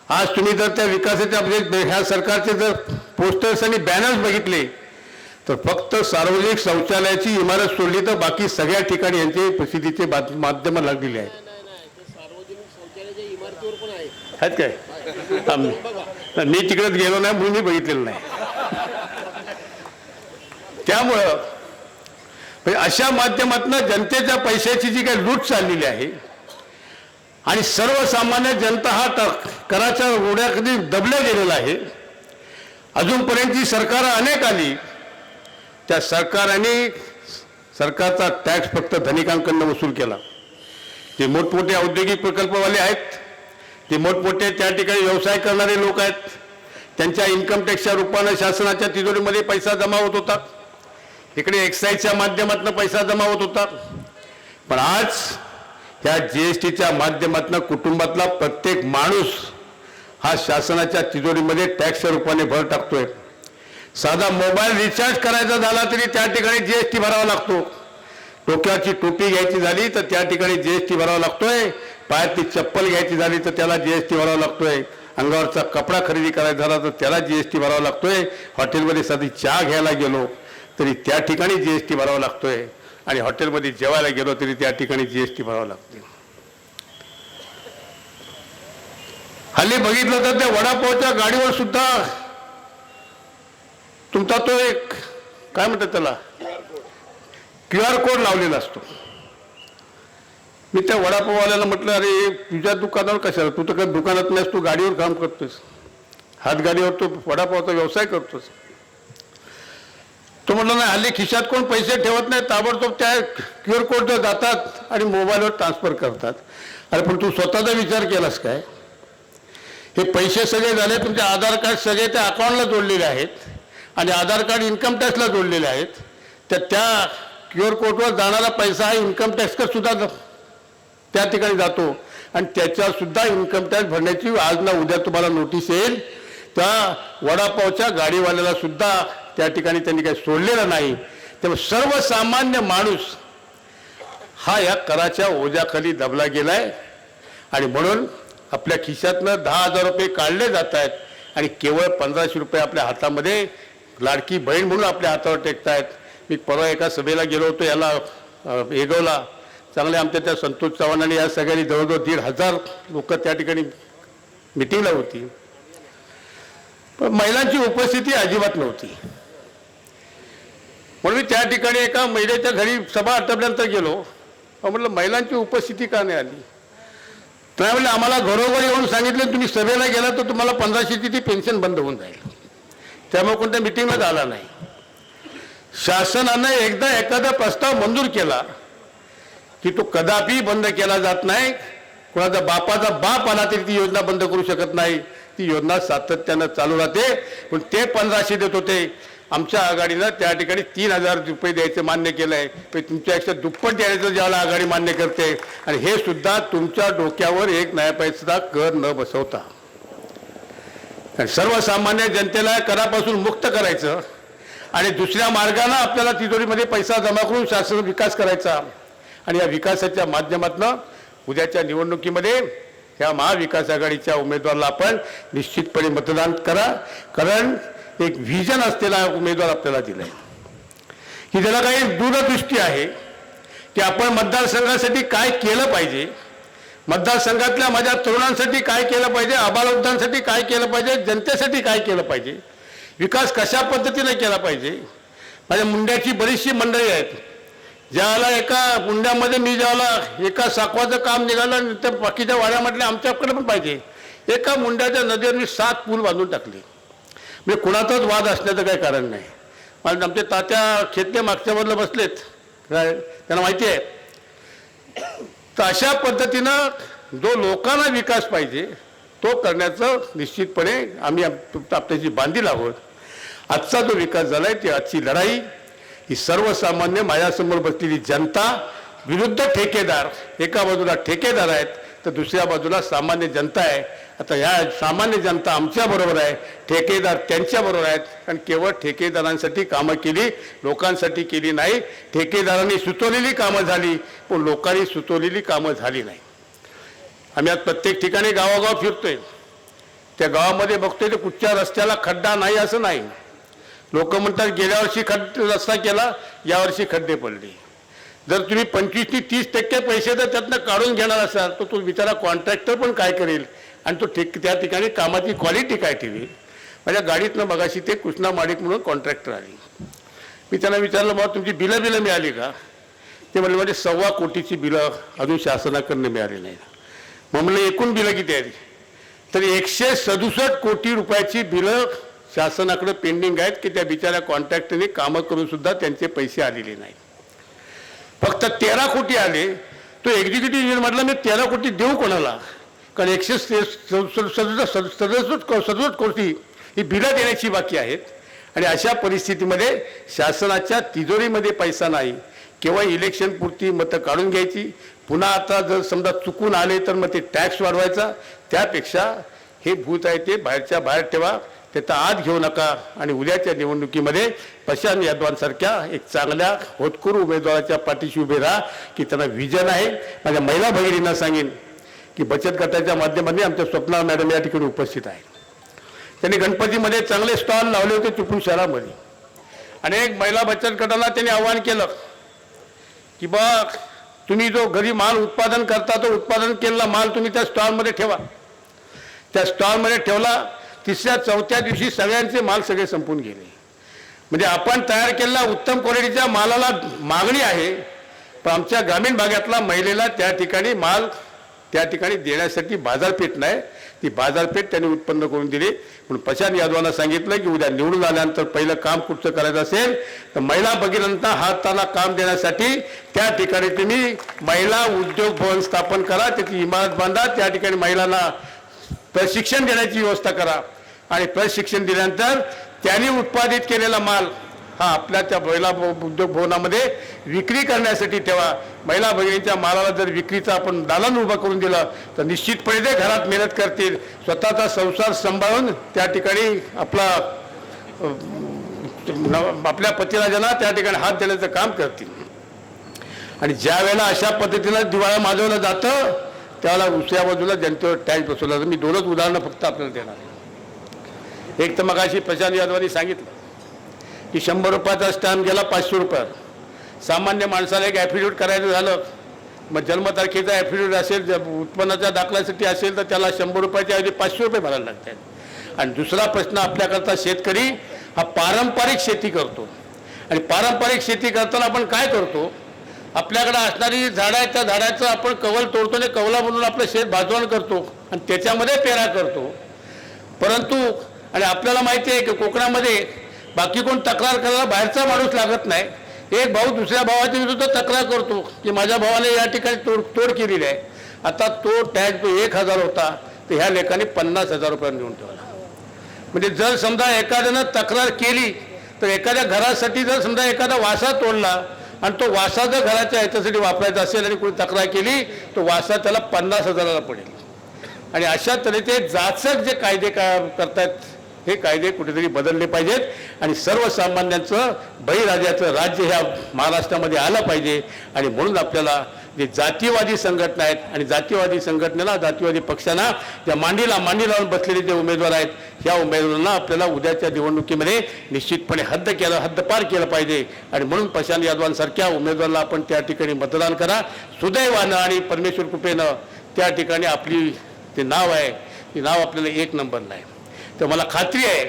आज तुम्ही जर त्या विकासाच्या ह्या सरकारचे जर पोस्टर्स आणि बॅनर्स बघितले तर फक्त सार्वजनिक शौचालयाची इमारत सोडली तर बाकी सगळ्या ठिकाणी यांचे प्रसिद्धीचे माध्यम लागलेले आहेत. आहेत काय? मी तिकडेच गेलो नाही म्हणून मी बघितलेलं नाही. त्यामुळं अशा माध्यमातून जनतेच्या पैशाची जी काही लूट चाललेली आहे आणि सर्वसामान्य जनता हा कराच्या रोड्याखाली दबल्या गेलेला आहे. अजूनपर्यंत जी सरकार अनेक आली, त्या सरकारचा टॅक्स फक्त धनिकांकडून वसूल केला. जे मोठमोठे औद्योगिक प्रकल्पवाले आहेत, ते मोठमोठे त्या ठिकाणी व्यवसाय करणारे लोक आहेत, त्यांच्या इन्कम टॅक्सच्या रूपानं शासनाच्या तिजोरीमध्ये पैसा जमा होत होता. इकडे एक्साईजच्या माध्यमातून पैसा जमा होत होता. पण आज या GSTच्या माध्यमातून कुटुंबातला प्रत्येक माणूस हा शासनाच्या तिजोरीमध्ये टॅक्सच्या रूपाने भर टाकतोय. साधा मोबाईल रिचार्ज करायचा झाला तरी त्या ठिकाणी GST भरावा लागतो. डोक्याची टोपी घ्यायची झाली तर त्या ठिकाणी GST भरावा लागतोय. पायातली चप्पल घ्यायची झाली तर त्याला GST भरावा लागतोय. अंगावरचा कपडा खरेदी करायचा झाला तर त्याला GST भरावा लागतोय. हॉटेलमध्ये साधी चहा घ्यायला गेलो तरी त्या ठिकाणी GST भरावा लागतोय. आणि हॉटेलमध्ये जेवायला गेलो तरी त्या ठिकाणी GST भरावा लागते. हल्ली बघितलं तर त्या वडापावच्या गाडीवर सुद्धा तुमचा तो एक काय म्हणतात त्याला QR कोड लावलेला असतो. मी त्या वडापाववाल्याला म्हटलं, अरे तुझ्या दुकानावर कशाला, तू तर काही दुकानात नाहीस, तू गाडीवर काम करतोस, हातगाडीवर तो वडापावचा व्यवसाय करतोस. तो म्हटलं, नाही हल्ली खिशात कोण पैसे ठेवत नाही, ताबडतोब त्या QR कोडवर जातात आणि मोबाईलवर ट्रान्सफर करतात. अरे पण तू स्वतःचा विचार केलास काय? हे पैसे सगळे झाले, तुमचे आधार कार्ड सगळे त्या अकाउंटला जोडलेले आहेत आणि आधार कार्ड इन्कम टॅक्सला जोडलेले आहेत. तर त्या QR कोडवर जाणारा पैसा हा इन्कम टॅक्सकडे सुद्धा त्या ठिकाणी जातो आणि त्याच्यावर सुद्धा इन्कम टॅक्स भरण्याची आज ना उद्या तुम्हाला नोटीस येईल. त्या वडापावच्या गाडीवाल्याला सुद्धा त्या ठिकाणी त्यांनी काही सोडलेलं नाही. त्यामुळे सर्वसामान्य माणूस हा या कराच्या ओझ्याखाली दबला गेलाय आणि म्हणून आपल्या खिशातनं 10,000 रुपये काढले जात आहेत आणि केवळ 1,500 रुपये आपल्या हातामध्ये लाडकी बहीण म्हणून आपल्या हातावर टेकतायत. मी परवा एका सभेला गेलो होतो, याला एगवला, चांगले आमच्या त्या संतोष चव्हाण आणि या सगळ्यांनी जवळजवळ 1,500 लोक त्या ठिकाणी मिटिंगला होती. पण महिलांची उपस्थिती अजिबात नव्हती. म्हणून मी त्या ठिकाणी एका महिलेच्या घरी सभा आटपल्यानंतर गेलो. म्हटलं महिलांची उपस्थिती का नाही आली? तर म्हणलं आम्हाला घरोघर येऊन सांगितलं तुम्ही सभेला गेला तर तुम्हाला 1,500ची ती पेन्शन बंद होऊन जाईल. त्यामुळे कोणत्या मिटिंगला झाला नाही. शासनानं एकदा एखादा प्रस्ताव मंजूर केला की तो कदापि बंद केला जात नाही. कोणाचा बापाचा बाप आला तरी ती योजना बंद करू शकत नाही. ती योजना सातत्यानं चालू राहते. पण ते 1,500 देत होते. आमच्या आघाडीनं त्या ठिकाणी 3,000 रुपये द्यायचं मान्य केलं आहे. तुमच्यापेक्षा दुप्पट द्यायचं ज्याला आघाडी मान्य करते आणि हे सुद्धा तुमच्या डोक्यावर एक नया पैसा कर न बसवता. सर्वसामान्य जनतेला करापासून मुक्त करायचं आणि दुसऱ्या मार्गाने आपल्याला तिजोरीमध्ये पैसा जमा करून शासन विकास करायचा. आणि या विकासाच्या माध्यमातून उद्याच्या निवडणुकीमध्ये ह्या महाविकास आघाडीच्या उमेदवाराला आपण निश्चितपणे मतदान करा. कारण एक व्हिजन असलेला उमेदवार आपल्याला दिलाय की ज्याला काही दूरदृष्टी आहे की आपण मतदारसंघासाठी काय केलं पाहिजे, मतदारसंघातल्या माझ्या तरुणांसाठी काय केलं पाहिजे, आबालवृद्धांसाठी काय केलं पाहिजे, जनतेसाठी काय केलं पाहिजे, विकास कशा पद्धतीने केला पाहिजे. माझ्या मुंड्याची बरीचशी मंडळी आहेत. ज्याला एका मुंड्यामध्ये मी ज्याला एका साखवाचं काम निघालं आणि त्या बाकीच्या वाड्यामधल्या आमच्याकडे पण पाहिजे. एका मुंड्याच्या नदीवर मी 7 पूल बांधून टाकले. म्हणजे कुणाचाच वाद असण्याचं काही कारण नाही. मला आमचे तात्या खेतले मागच्या बाजूला बसलेत, त्यांना माहिती आहे. तर अशा पद्धतीनं जो लोकांना विकास पाहिजे तो करण्याचं निश्चितपणे आम्ही आपल्याशी बांधील आहोत. आजचा जो विकास झाला आहे ती आजची लढाई ही सर्वसामान्य माझ्यासमोर बसलेली जनता विरुद्ध ठेकेदार. एका बाजूला ठेकेदार आहेत तर दुसऱ्या बाजूला सामान्य जनता आहे. आता ह्या सामान्य जनता आमच्याबरोबर आहे, ठेकेदार त्यांच्याबरोबर आहेत. आणि केवळ ठेकेदारांसाठी कामं केली, लोकांसाठी केली नाही. ठेकेदारांनी सुचवलेली कामं झाली पण लोकांनी सुचवलेली कामं झाली नाही. आम्ही आज प्रत्येक ठिकाणी गावागाव फिरतोय. त्या गावामध्ये बघतोय तर कुठच्या रस्त्याला खड्डा नाही असं नाही. लोक म्हणतात गेल्या वर्षी रस्ता केला, यावर्षी खड्डे पडले. जर तुम्ही 25 ते 30% पैसे जर त्यातनं काढून घेणार असाल तर तो बिचारा कॉन्ट्रॅक्टर पण काय करेल आणि तो त्या ठिकाणी कामाची क्वालिटी काय ठेवेल. माझ्या गाडीतनं मगाशी ते कृष्णा माडिक म्हणून कॉन्ट्रॅक्टर आले. मी त्यांना विचारलं, बाबा तुमची बिलं मिळाली का? ते म्हणले म्हणजे 1.25 कोटीची बिलं अजून शासनाकडनं मिळाली नाही. मग म्हणलं एकूण बिलं किती आहेत? तर 167 कोटी रुपयाची बिलं शासनाकडे पेंडिंग आहेत की त्या बिचाऱ्या कॉन्ट्रॅक्टरने कामं करून सुद्धा त्यांचे पैसे आलेले नाहीत. फक्त 13 कोटी आले. तो एक्झिक्युटिव्ह इंजिनियर म्हटलं मी 13 कोटी देऊ कोणाला? कारण 167 कोटी ही बिलं देण्याची बाकी आहेत. आणि अशा परिस्थितीमध्ये शासनाच्या तिजोरीमध्ये पैसा नाही. केवळ इलेक्शनपुरती मतं काढून घ्यायची, पुन्हा आता जर समजा चुकून आले तर मग ते टॅक्स वाढवायचा. त्यापेक्षा हे भूत आहे ते बाहेरच्या बाहेर ठेवा, त्याचा आत घेऊ नका. आणि उद्याच्या निवडणुकीमध्ये प्रशांत यादवांसारख्या एक चांगल्या होतकरू उमेदवाराच्या पाठीशी उभे राहा की त्यांना विजन आहे. माझ्या महिला भगिनींना सांगेन की बचत गटाच्या माध्यमाने आमच्या स्वप्ना मॅडम या ठिकाणी उपस्थित आहेत. त्यांनी गणपतीमध्ये चांगले स्टॉल लावले होते चिपळूण शहरामध्ये. अनेक महिला बचत गटाला त्यांनी आवाहन केलं की बा तुम्ही जो घरी माल उत्पादन करता तो उत्पादन केलेला माल तुम्ही त्या स्टॉलमध्ये ठेवा. त्या स्टॉलमध्ये ठेवला. 3-4 दिवशी सगळ्यांचे माल सगळे संपून गेले. म्हणजे आपण तयार केलेला उत्तम क्वालिटीच्या मालाला मागणी आहे, पण आमच्या ग्रामीण भागातला महिलेला त्या ठिकाणी माल त्या ठिकाणी देण्यासाठी बाजारपेठ नाही. ती बाजारपेठ त्यांनी उत्पन्न करून दिली. म्हणून प्रशांत यादवांना सांगितलं की उद्या निवडून आल्यानंतर पहिलं काम कुठचं करायचं असेल तर महिला भगिनींना हाताला काम देण्यासाठी त्या ठिकाणी तुम्ही महिला उद्योग भवन स्थापन करा, त्याची इमारत बांधा, त्या ठिकाणी महिलांना प्रशिक्षण देण्याची व्यवस्था करा. आणि प्रशिक्षण दिल्यानंतर त्यांनी उत्पादित केलेला माल हा आपल्या त्या महिला उद्योग भवनामध्ये विक्री करण्यासाठी ठेवा. महिला भगिनींच्या मालाला जर विक्रीचं आपण दालन उभं करून दिलं तर निश्चितपणे ते घरात मेहनत करतील, स्वतःचा संसार सांभाळून त्या ठिकाणी आपल्या पतिराजांना त्या ठिकाणी हात देण्याचं काम करतील. आणि ज्या वेळेला अशा पद्धतीनं दिवाळा माजवलं जातं त्यावेळेला दुसऱ्या बाजूला जनतेवर टॅक्स बसवला जातो. मी 2च उदाहरणं फक्त आपल्याला देणार. एक तर मगाशी प्रशांत यादवांनी सांगितलं की 100 रुपयाचा स्टॅम्प गेला 500 रुपयात. सामान्य माणसाला एक ॲफिडेविट करायचं झालं, मग जन्मतारखेचा ॲफिडेविट असेल, उत्पन्नाच्या दाखल्यासाठी असेल तर त्याला 100 रुपयाच्या ऐवजी 500 रुपये भरायला लागतात. आणि दुसरा प्रश्न आपल्याकरता शेतकरी हा पारंपरिक शेती करतो. आणि पारंपरिक शेती करताना आपण काय करतो? आपल्याकडे असणारी झाडं आहेत त्या झाडाचं आपण कवल तोडतो आणि कवला म्हणून आपलं शेत भाजवण करतो आणि त्याच्यामध्ये पेरा करतो. परंतु आणि आपल्याला माहिती आहे की कोकणामध्ये बाकी कोण तक्रार करायला बाहेरचा माणूस लागत नाही. एक भाऊ दुसऱ्या भावाच्या विरुद्ध तक्रार करतो की माझ्या भावाने या ठिकाणी तोड केलेली आहे. आता तो टॅक्स जो 1000 होता तर ह्या लेखाने 50,000 रुपये नेऊन ठेवला. म्हणजे जर समजा एखाद्यानं तक्रार केली तर एखाद्या घरासाठी जर समजा एखादा वासा तोडला आणि तो वासा जर घराच्या ह्याच्यासाठी वापरायचा असेल आणि कोणी तक्रार केली तो वासा त्याला 50,000ला पडेल. आणि अशा तऱ्हेचे जाचक जे कायदे करतायत हे कायदे कुठेतरी बदलले पाहिजेत. आणि सर्वसामान्यांचं बळीराजाचं राज्य ह्या महाराष्ट्रामध्ये आलं पाहिजे. आणि म्हणून आपल्याला जे जातीवादी संघटना आहेत आणि जातीवादी संघटनेला जातीवादी पक्षांना ज्या मांडी लावून बसलेले जे उमेदवार आहेत ह्या उमेदवारांना आपल्याला उद्याच्या निवडणुकीमध्ये निश्चितपणे हद्दपार केलं पाहिजे. आणि म्हणून प्रशांत यादवांसारख्या उमेदवाराला आपण त्या ठिकाणी मतदान करा. सुदैवानं आणि परमेश्वर कृपेनं त्या ठिकाणी आपली ते नाव आहे ते नाव आपल्याला 1 नंबरला आहे. तर मला खात्री आहे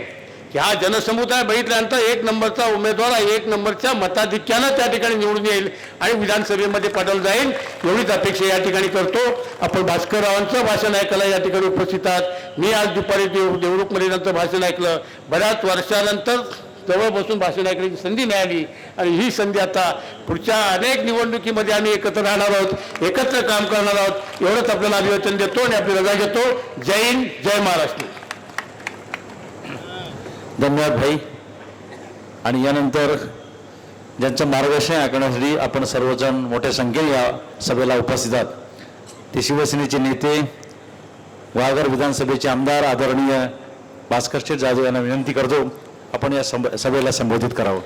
की हा जनसमुदाय बघितल्यानंतर 1 नंबरचा उमेदवार 1 नंबरच्या मताधिक्यानं त्या ठिकाणी निवडून येईल आणि विधानसभेमध्ये पाठवलं जाईल एवढीच अपेक्षा या ठिकाणी करतो. आपण भास्कररावांचं भाषण ऐकायला या ठिकाणी उपस्थित आहात. मी आज दुपारी देवरुखमध्ये त्यांचं भाषण ऐकलं. बऱ्याच वर्षानंतर जवळ बसून भाषण ऐकण्याची संधी मिळाली आणि ही संधी आता पुढच्या अनेक निवडणुकीमध्ये आम्ही एकत्र राहणार आहोत, एकत्र काम करणार आहोत. एवढंच आपल्याला अभिवाचन देतो आणि आपली रजा घेतो. जय हिंद, जय महाराष्ट्र. धन्यवाद भाई. आणि यानंतर ज्यांचं मार्गदर्शन ऐकण्यासाठी आपण सर्वजण मोठ्या संख्येने या सभेला उपस्थित आहात ते शिवसेनेचे नेते वाघर विधानसभेचे आमदार आदरणीय भास्करशेठ जाधव यांना विनंती करतो आपण या सभेला संबोधित करावं.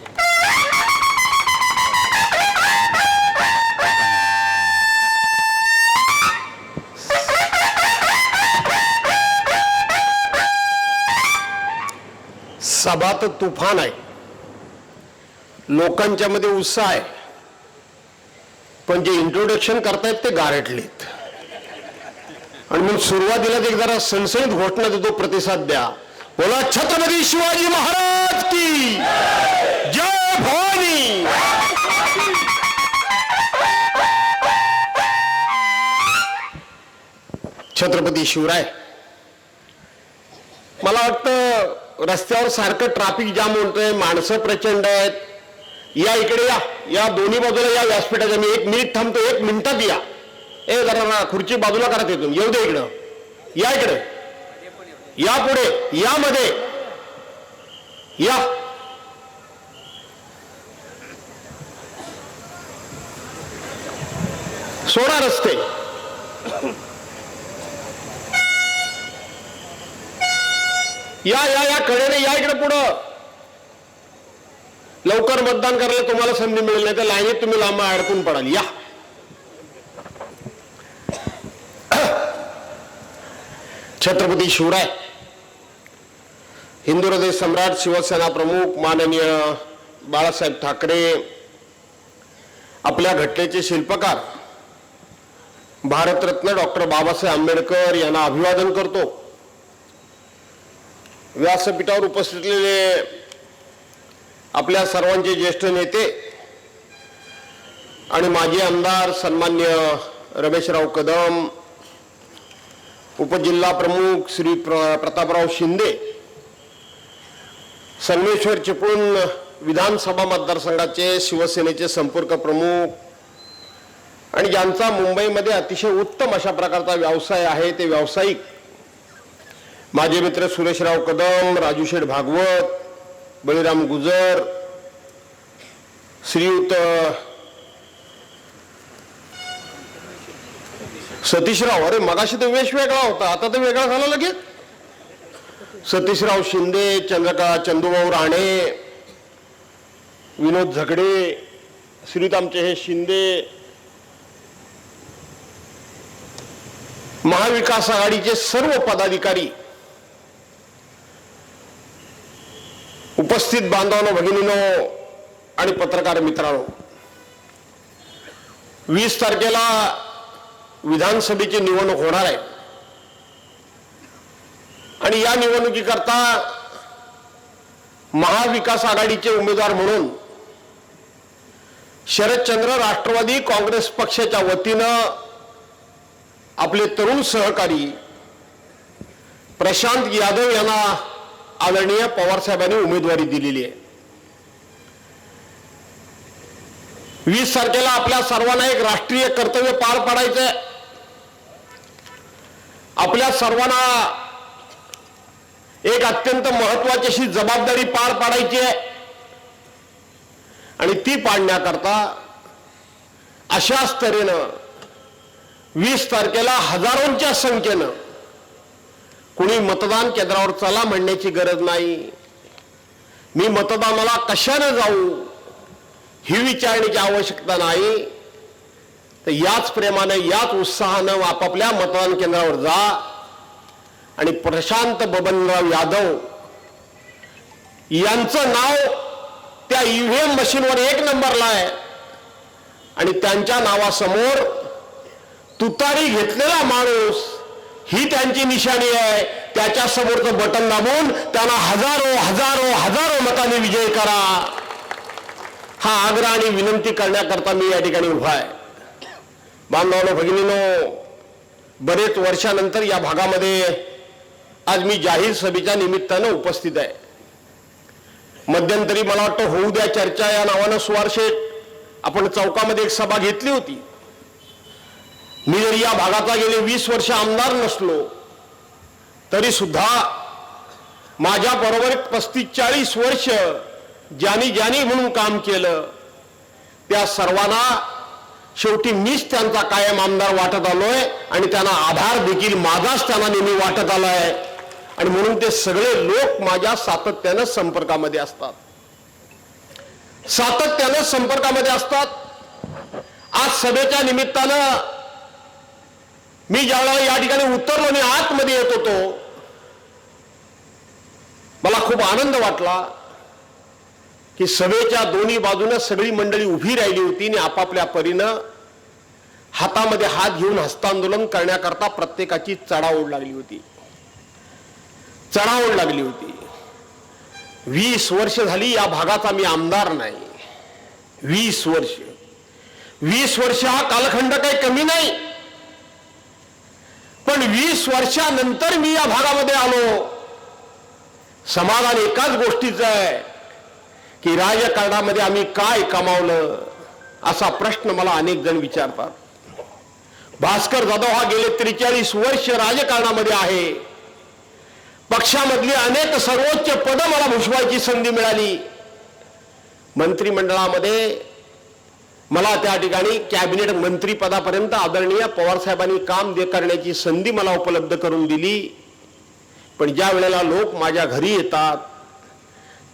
सभा तर तुफान आहे. लोकांच्या मध्ये उत्साह आहे, पण जे इंट्रोडक्शन करतायत ते गारटलेत. आणि मग सुरुवातीला एक जरा सणसणीत घोषणा देतो, प्रतिसाद द्या. बोला छत्रपती शिवाजी महाराज की जय भवानी. छत्रपती शिवराय. मला वाटतं रस्त्यावर सारखं ट्रॅफिक जाम होतंय, माणसं प्रचंड आहेत. या इकडे या दोन्ही बाजूला या व्यासपीठाच्या. मी 1 मिनिट थांबतो, 1 मिनिटात या. जरा खुर्ची बाजूला करा तिथून. येऊ दे इकडं, या इकडे, या पुढे, या मध्ये या. सोडा रस्ते. या या या कडेने या इकडे पुढं. लवकर मतदान करायला तुम्हाला संधी मिळेल, नाही तर लाईनीत तुम्ही लांब अडकून पडाल. या. छत्रपती शिवराय. हिंदू हृदय सम्राट, शिवसेना प्रमुख माननीय बाळासाहेब ठाकरे, आपल्या घटनेचे शिल्पकार भारतरत्न डॉक्टर बाबासाहेब आंबेडकर यांना अभिवादन करतो. व्यासपीठावर उपस्थित असलेले आपल्या सर्वांचे ज्येष्ठ नेते आणि माजी आमदार सन्मान्य रमेशराव कदम, उपजिल्हा प्रमुख श्री प्रतापराव शिंदे, संगमेश्वर चिपळूण विधानसभा मतदारसंघाचे शिवसेनेचे संपर्क प्रमुख आणि ज्यांचा मुंबईमध्ये अतिशय उत्तम अशा प्रकारचा व्यवसाय आहे ते व्यावसायिक माझे मित्र सुरेशराव कदम, राजूशेठ भागवत, बळीराम गुजर, श्रीयुत सतीशराव. अरे मगाशी तर वेश वेगळा होता, आता तर वेगळा झाला लगेच. सतीशराव शिंदे, चंदूभाऊ राणे, विनोद झगडे, श्रीयुत आमचे हे शिंदे, महाविकास आघाडीचे सर्व पदाधिकारी, उपस्थित बांधवांनो, भगिनींनो आणि पत्रकार मित्रांनो, 20 तारखेला विधानसभेची निवडणूक होणार आहे आणि या निवडणुकीकरता महाविकास आघाडीचे उमेदवार म्हणून शरदचंद्र राष्ट्रवादी काँग्रेस पक्षाच्या वतीनं आपले तरुण सहकारी प्रशांत यादव यांना आदरणीय पवार साहेबांनी उमेदवारी दिलेली आहे. 20 तारखेला आपल्या सर्वांना एक राष्ट्रीय कर्तव्य पार पाडायचं आहे. आपल्या सर्वांना एक अत्यंत महत्वाची अशी जबाबदारी पार पाडायची आहे आणि ती पाडण्याकरता अशाच तऱ्हेनं 20 तारखेला हजारोंच्या संख्येनं कुणी मतदान केंद्रावर चला म्हणण्याची गरज नाही. मी मतदानाला कशाने जाऊ ही विचारण्याची आवश्यकता नाही. तर याच प्रेमाने, याच उत्साहानं आपापल्या मतदान केंद्रावर जा आणि प्रशांत बबनराव यादव यांचं नाव त्या ईव्हीएम मशीनवर 1 नंबरला आहे आणि त्यांच्या नावासमोर तुतारी घेतलेला माणूस ही त्यांची निशाणी आहे. त्याच्या समोरचं बटन दाबून त्यांना हजारो हजारो हजारो मतांनी विजय करा, हा आग्रह आणि विनंती करण्याकरता मी या ठिकाणी उभा आहे. बांधवांनो, भगिनींनो, बरेच वर्षानंतर या भागामध्ये आज मी जाहीर सभेच्या निमित्तानं उपस्थित आहे. मध्यंतरी मला वाटतं होऊ द्या चर्चा या नावानं सुवारशेठ आपण चौकामध्ये एक सभा घेतली होती. मी जरी या भागाचा गेले 20 वर्ष आमदार नसलो तरी सुद्धा माझ्या बरोबर 35-40 वर्ष ज्यांनी ज्यांनी म्हणून काम केलं त्या सर्वांना शेवटी मीच त्यांचा कायम आमदार वाटत आलोय आणि त्यांना आधार देखील माझाच त्यांना नेहमी वाटत आलाय आणि म्हणून ते सगळे लोक माझ्या सातत्यानं संपर्कामध्ये असतात, सातत्यानं संपर्कामध्ये असतात. आज सभेच्या निमित्तानं मी ज्यावेळेला या ठिकाणी उतरलो आणि आतमध्ये येत होतो मला खूप आनंद वाटला. की सभेच्या दोन्ही बाजूने सगळी मंडळी उभी राहिली होती आणि आपापल्या परीनं हातामध्ये हात घेऊन हस्तांदोलन करण्याकरता प्रत्येकाची चढाओढ लागली होती. 20 वर्ष झाली या भागाचा मी आमदार नाही. 20 वर्ष हा कालखंड काही कमी नाही. पण 20 वर्षानंतर मी या भागामध्ये आलो. समाधान एकाच गोष्टीचं आहे की राजकारणामध्ये आम्ही काय कमावलं, असा प्रश्न मला अनेक जण विचारतात. भास्कर जाधव हा गेले 43 वर्ष राजकारणामध्ये आहे. पक्षामधली अनेक सर्वोच्च पदं मला भूषवायची संधी मिळाली. मंत्रिमंडळामध्ये मला त्या ठिकाणी कॅबिनेट मंत्रीपदापर्यंत आदरणीय पवार साहेबांनी काम करण्याची संधी मला उपलब्ध करून दिली. पण ज्या वेळेला लोक माझ्या घरी येतात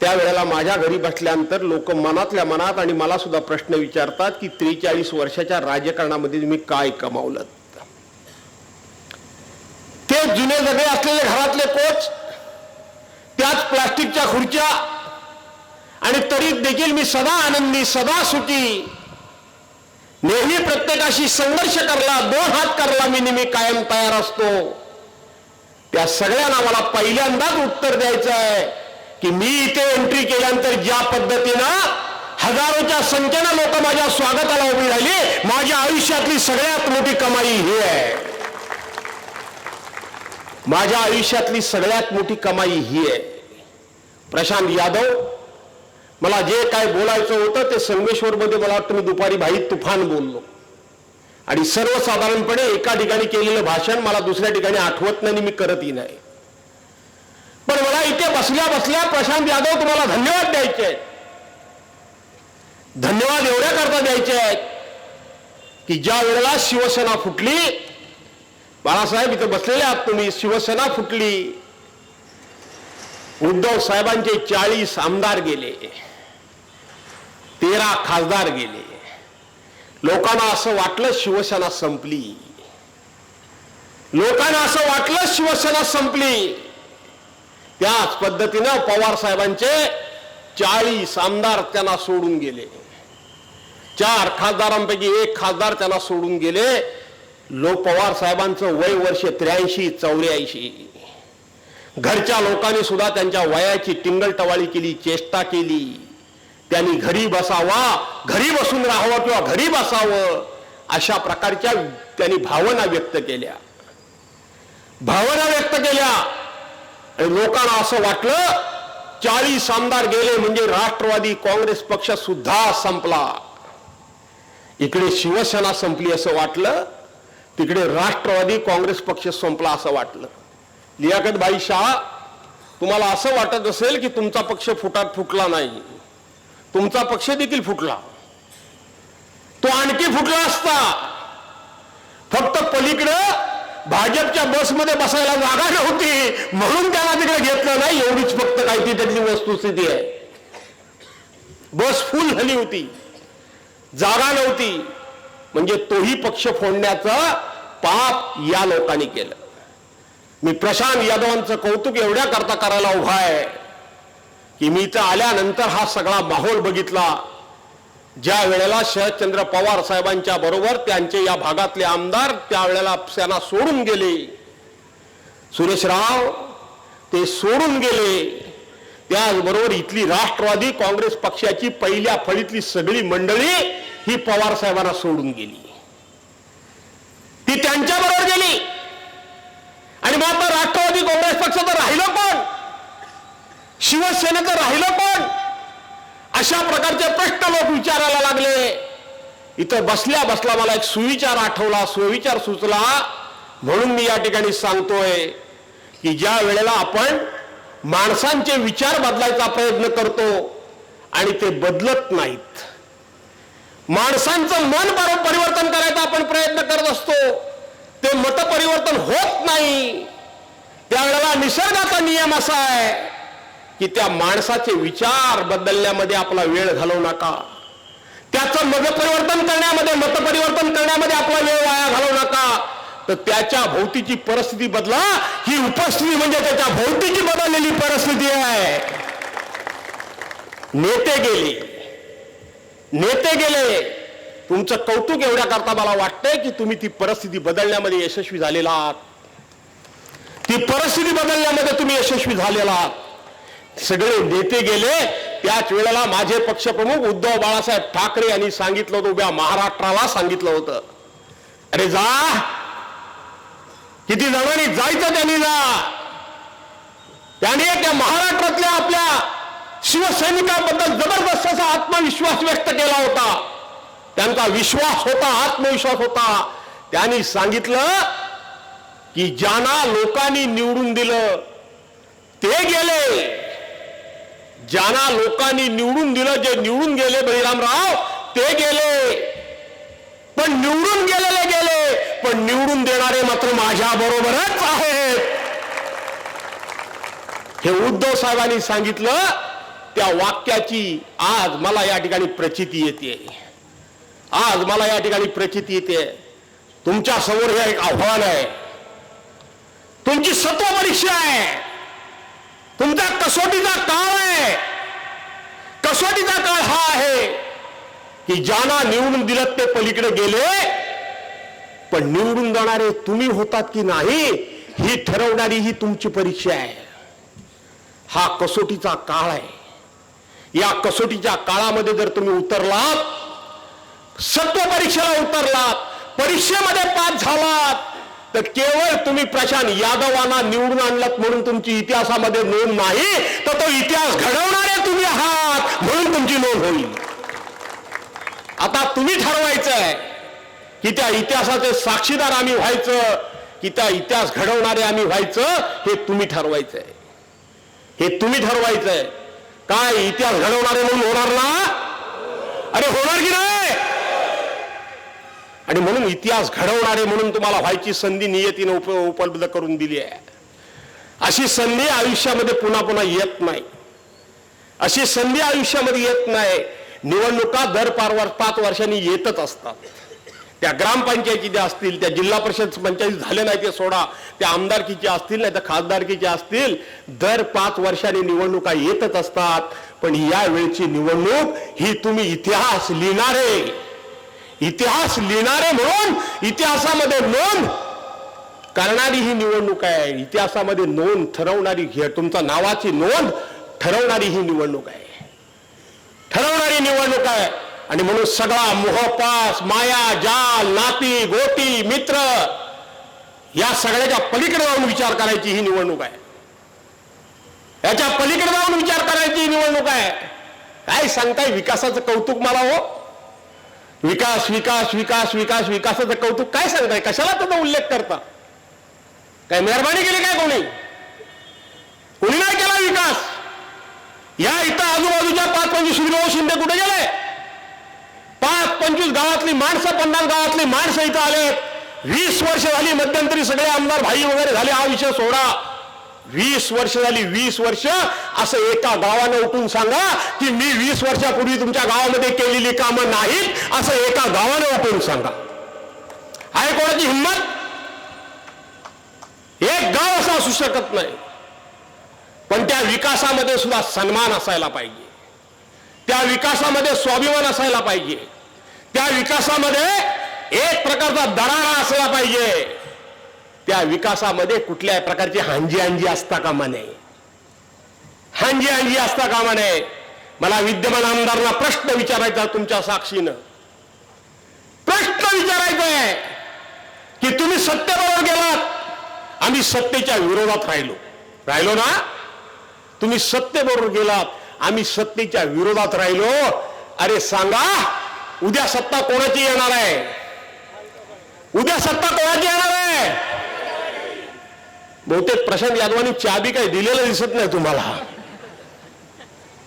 त्यावेळेला माझ्या घरी बसल्यानंतर लोक मनातल्या मनात आणि मला सुद्धा प्रश्न विचारतात की 43 वर्षाच्या राजकारणामध्ये तुम्ही काय कमावलं. ते जुने जगळे असलेले घरातले कोच, त्याच प्लास्टिकच्या खुर्च्या, आणि तरी देखील मी सदा आनंदी, सदा सुखी, नेहमी प्रत्येकाशी संघर्ष करला, 2 हात करला मी नेहमी कायम तयार असतो. त्या सगळ्यांना मला पहिल्यांदाच उत्तर द्यायचं आहे की मी इथे एंट्री केल्यानंतर ज्या पद्धतीनं हजारोच्या संख्येनं लोक माझ्या स्वागताला उभी राहिली, माझ्या आयुष्यातली सगळ्यात मोठी कमाई ही आहे. माझ्या आयुष्यातली सगळ्यात मोठी कमाई ही आहे. प्रशांत यादव, मला जे काय बोलायचं होतं ते संगमेश्वरमध्ये मला वाटतं मी दुपारी भाई तुफान बोललो, आणि सर्वसाधारणपणे एका ठिकाणी केलेलं भाषण मला दुसऱ्या ठिकाणी आठवत नाही, मी करतही नाही. पण मला इथे बसल्या बसल्या प्रशांत यादव तुम्हाला धन्यवाद द्यायचे आहेत. धन्यवाद एवढ्या करता द्यायचे आहेत की ज्या वेळेला शिवसेना फुटली, बाळासाहेब इथे बसलेले आहात तुम्ही, शिवसेना फुटली, उद्धव साहेबांचे 40 आमदार गेले, 13 खासदार गेले. लोकांना असं वाटलं शिवसेना संपली. लोकांना असं वाटलं शिवसेना संपली. त्याच पद्धतीनं पवार साहेबांचे 40 आमदार त्यांना सोडून गेले. 4 खासदारांपैकी 1 खासदार त्यांना सोडून गेले. पवार साहेबांचं वय वर्ष 83-84. घरच्या लोकांनी सुद्धा त्यांच्या वयाची टिंगलटवाळी केली, चेष्टा केली. त्यांनी घरी बसावा, घरी बसून राहावं किंवा घरी बसावं, अशा प्रकारच्या त्यांनी भावना व्यक्त केल्या. आणि लोकांना असं वाटलं 40 आमदार गेले म्हणजे राष्ट्रवादी काँग्रेस पक्ष सुद्धा संपला. इकडे शिवसेना संपली असं वाटलं, तिकडे राष्ट्रवादी काँग्रेस पक्ष संपला असं वाटलं. लियाकत भाई शाह, तुम्हाला असं वाटत असेल की तुमचा पक्ष फुटला नाही, तुमचा पक्ष देखील फुटला. तो आणखी फुटला असता. फक्त पलीकडं भाजपच्या बसमध्ये बसायला जागा नव्हती म्हणून त्याला तिकडे घेतलं नाही, एवढीच फक्त काही ती त्याची वस्तुस्थिती आहे. बस फुल झाली होती, जागा नव्हती, म्हणजे तोही पक्ष फोडण्याचं पाप या लोकांनी केलं. मी प्रशांत यादवांचं कौतुक एवढ्या करता करायला उभा आहे की मी इथं आल्यानंतर हा सगळा माहोल बघितला. ज्या वेळेला शरदचंद्र पवार साहेबांच्या बरोबर त्यांचे या भागातले आमदार त्यावेळेला त्यांना सोडून गेले, सुरेश राव ते सोडून गेले, त्याचबरोबर इथली राष्ट्रवादी काँग्रेस पक्षाची पहिल्या फळीतली सगळी मंडळी ही पवार साहेबांना सोडून गेली, ती त्यांच्या बरोबर गेली. आणि मग आता राष्ट्रवादी काँग्रेस पक्षाचं राहिलं कोण, शिवसेनेचं राहिलं कोण, अशा प्रकारचे प्रश्न लोक विचारायला लागले. इथं बसल्या बसला मला एक सुविचार आठवला, सुविचार सुचला, म्हणून मी या ठिकाणी सांगतोय की ज्या वेळेला आपण माणसांचे विचार बदलायचा प्रयत्न करतो आणि ते बदलत नाहीत, माणसांचं मन परिवर्तन करायचा आपण प्रयत्न करत असतो, ते मत परिवर्तन होत नाही, त्यावेळेला निसर्गाचा नियम असा आहे की त्या माणसाचे विचार बदलण्यामध्ये आपला वेळ घालवू नका, त्याचं मत परिवर्तन करण्यामध्ये आपला वेळ वाया घालवू नका. तर त्याच्या भोवतीची परिस्थिती बदला, ही उपस्थिती म्हणजे त्याच्या भोवतीची बदललेली परिस्थिती आहे. नेते गेले. तुमचं कौतुक एवढ्या करता मला वाटतंय की तुम्ही ती परिस्थिती बदलण्यामध्ये यशस्वी झालेला आहात. ती परिस्थिती बदलण्यामध्ये तुम्ही यशस्वी झालेला आहात. सगळे नेते गेले. त्याच वेळेला माझे पक्षप्रमुख उद्धव बाळासाहेब ठाकरे यांनी सांगितलं होतं, उभ्या महाराष्ट्राला सांगितलं होतं, अरे जा, किती जणांनी जायचं त्यांनी जा. त्याने त्या महाराष्ट्रातल्या आपल्या शिवसैनिकांबद्दल जबरदस्त असा आत्मविश्वास व्यक्त केला होता. त्यांचा विश्वास होता, आत्मविश्वास होता. त्यांनी सांगितलं की ज्यांना लोकांनी निवडून दिलं ते गेले. ज्यांना लोकांनी निवडून दिलं, जे निवडून गेले बळीरामराव, ते गेले. पण निवडून गेलेले गेले, पण निवडून देणारे मात्र माझ्या बरोबरच आहेत. हे उद्धव साहेबांनी सांगितलं. त्या वाक्याची आज मला या ठिकाणी प्रचिती येते. आज मला या ठिकाणी प्रचिती येते. तुमच्या समोर हे एक आव्हान आहे. तुमची सत्व परीक्षा आहे. तुमचा कसोटीचा काळ आहे. कसोटीचा काळ हा आहे की ज्यांना निवडून दिलं ते पलीकडे गेले, पण निवडून जाणारे तुम्ही होतात की नाही ही ठरवणारी ही तुमची परीक्षा आहे. हा कसोटीचा काळ आहे. या कसोटीच्या काळामध्ये जर तुम्ही उतरलात, सत्व परीक्षेला उतरलात, परीक्षेमध्ये पास झालात, तर केवळ तुम्ही प्रशांत यादवांना निवडून आणलात म्हणून तुमची इतिहासामध्ये नोंद नाही, तर तो इतिहास घडवणारे तुम्ही आहात म्हणून तुमची नोंद होईल. आता तुम्ही ठरवायचंय की त्या इतिहासाचे साक्षीदार आम्ही व्हायचं की त्या इतिहास घडवणारे आम्ही व्हायचं. हे तुम्ही ठरवायचंय. हे तुम्ही ठरवायचंय. काय इतिहास घडवणारे म्हणून होणार ना? अरे होणार की नाही? आणि म्हणून इतिहास घडवणारे म्हणून तुम्हाला व्हायची संधी नियतीने उपलब्ध करून दिली आहे. अशी संधी आयुष्यामध्ये पुन्हा पुन्हा येत नाही. अशी संधी आयुष्यामध्ये येत नाही. निवडणुका दर 5 वर्षांनी येतच असतात. त्या ग्रामपंचायतीच्या असतील, त्या जिल्हा परिषद पंचायती झाले नाही ते सोडा, त्या आमदारकीच्या असतील नाही तर खासदारकीच्या असतील, दर 5 वर्षांनी निवडणुका येतच असतात. पण या वेळची निवडणूक ही तुम्ही इतिहास लिहिणारे म्हणून इतिहासामध्ये नोंद करणारी ही निवडणूक आहे. इतिहासामध्ये नोंद ठरवणारी, तुमच्या नावाची नोंद ठरवणारी ही निवडणूक आहे. ठरवणारी निवडणूक आहे. आणि म्हणून सगळा मोहपास, माया, जाल, नाती, गोटी, मित्र या सगळ्याच्या पलीकडे जाऊन विचार करायची ही निवडणूक आहे. याच्या पलीकडे जाऊन विचार करायची ही निवडणूक आहे. काय सांगताय विकासाचं कौतुक मला हो? विकास विकास विकास विकास विकासाचं कौतुक काय सांगताय? कशाला त्याचा उल्लेख करता? काय मेहरबानी केली काय? कोणी नाही केला विकास. या इथं आजूबाजूच्या 5-25 विनोद शिंदे कुठे गेले? 5-25 गावातली माणसं, 50 गावातली माणसं इथं आले. 20 वर्ष झाली मध्यंतरी सगळे आमदार भाई वगैरे झाले, हा विषय सोडा. 20 वर्ष झाली. 20 वर्ष असं एका गावानं उठून सांगा की मी 20 वर्षापूर्वी तुमच्या गावामध्ये केलेली कामं नाहीत, असं एका गावानं उठून सांगा. आहे कोणाची हिंमत? एक गाव असं असू शकत नाही. पण त्या विकासामध्ये सुद्धा सन्मान असायला पाहिजे. त्या विकासामध्ये स्वाभिमान असायला पाहिजे. त्या विकासामध्ये एक प्रकारचा दरारा असला पाहिजे. त्या विकासामध्ये कुठल्याही प्रकारची हांजी असता कामा नये. हांजी असता कामा नये. मला विद्यमान आमदारांना प्रश्न विचारायचा तुमच्या साक्षीनं. प्रश्न विचारायचा आहे की तुम्ही सत्तेबरोबर गेलात, आम्ही सत्तेच्या विरोधात राहिलो ना? तुम्ही सत्तेबरोबर गेलात, आम्ही सत्तेच्या विरोधात राहिलो. अरे सांगा, उद्या सत्ता कोणाची येणार आहे? उद्या सत्ता कोणाची येणार आहे? बहुतेक प्रशांत यादवांनी चाबी काही दिलेलं दिसत नाही तुम्हाला.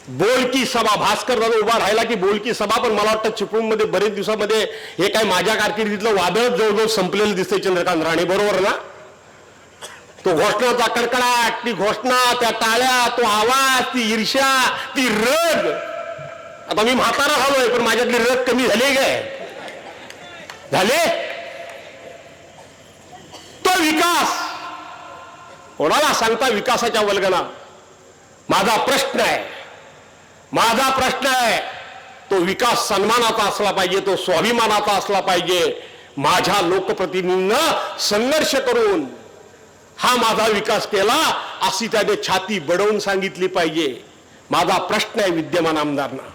बोलकी सभा, भास्कर दादा उभा राहिला की बोलकी सभा. पण मला वाटतं चिपळूणमध्ये बरेच दिवसामध्ये हे काय माझ्या कारकिर्दीतलं वादळ जवळजवळ संपलेलं दिसतंय. चंद्रकांत राणे बरोबर ना? तो घोषणाचा कडकडाट, ती घोषणा, त्या टाळ्या, तो आवाज, ती ईर्ष्या, ती रग. आता मी म्हातारा झालोय पण माझ्यातली रग कमी झाली काय? झाले? तो विकास कोणाला सांगता विकासाच्या वल्गना? माझा प्रश्न आहे, माझा प्रश्न आहे, तो विकास सन्मानाचा असला पाहिजे, तो स्वाभिमानाचा असला पाहिजे. माझ्या लोकप्रतिनिधींना संघर्ष करून हा माझा विकास केला अशी त्याने छाती बडवून सांगितली पाहिजे. माझा प्रश्न आहे विद्यमान आमदारांना,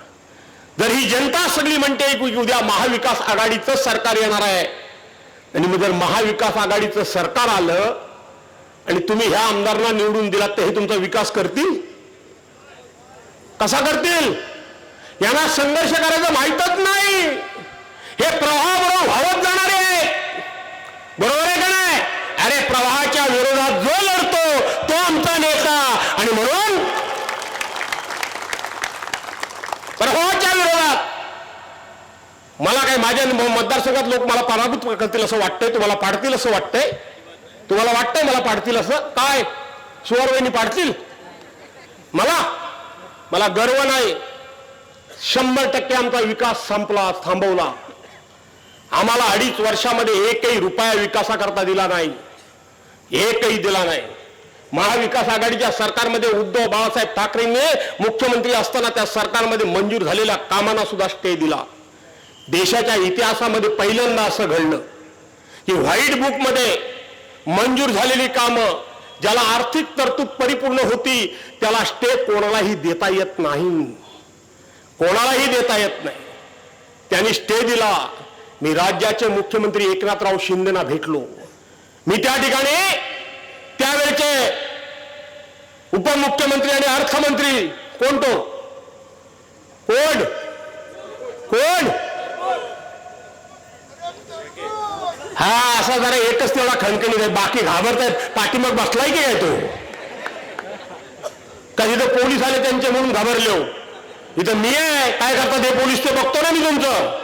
जर ही जनता सगळी म्हणते की उद्या महाविकास आघाडीचं सरकार येणार आहे, आणि मग जर महाविकास आघाडीचं सरकार आलं आणि तुम्ही ह्या आमदारांना निवडून दिलात, तर हे तुमचा विकास करतील? कसा करतील? यांना संघर्ष करायचं माहीतच नाही. हे प्रवाहाबरोबर वाहत जाणारे आहेत. बरोबर आहे का नाही? अरे प्रवाहाच्या विरोधात जो लढतो तो आमचा नेता, आणि म्हणून प्रवाहाच्या विरोधात मला काय, माझ्या मतदारसंघात लोक मला पराभूत करतील असं वाटतंय? तुम्हाला पाडतील असं वाटतंय? तुम्हाला वाटतंय मला पाडतील असं? काय सुवरवहिनी पाडतील मला गर्व नाही. 100% आमचा विकास संपला, थांबवला. आम्हाला 2.5 वर्षामध्ये एकही रुपया विकासाकरता दिला नाही, एकही दिला नाही. महाविकास आघाडीच्या सरकारमध्ये उद्धव बाळासाहेब ठाकरेंनी मुख्यमंत्री असताना त्या सरकारमध्ये मंजूर झालेल्या कामांना सुद्धा स्टे दिला. देशाच्या इतिहासामध्ये पहिल्यांदा असं घडलं की व्हाईट बुकमध्ये मंजूर झालेली कामं, ज्याला आर्थिक तरतूद परिपूर्ण होती, त्याला स्टे कोणालाही देता येत नाही, कोणालाही देता येत नाही. त्यांनी स्टे दिला. मी राज्याचे मुख्यमंत्री एकनाथराव शिंदेना भेटलो. मी त्या ठिकाणी त्यावेळेचे उपमुख्यमंत्री आणि अर्थमंत्री, कोण तो, कोण हा असा जरा एकच तेवढा खणखणीत आहे, बाकी घाबरतायत. पाठीमाग बसलाय की काय तो? कधी तर पोलीस आले त्यांचे म्हणून घाबरले हो. इथं मी आहे, काय करतात हे पोलीस ते बघतो ना मी तुमचं.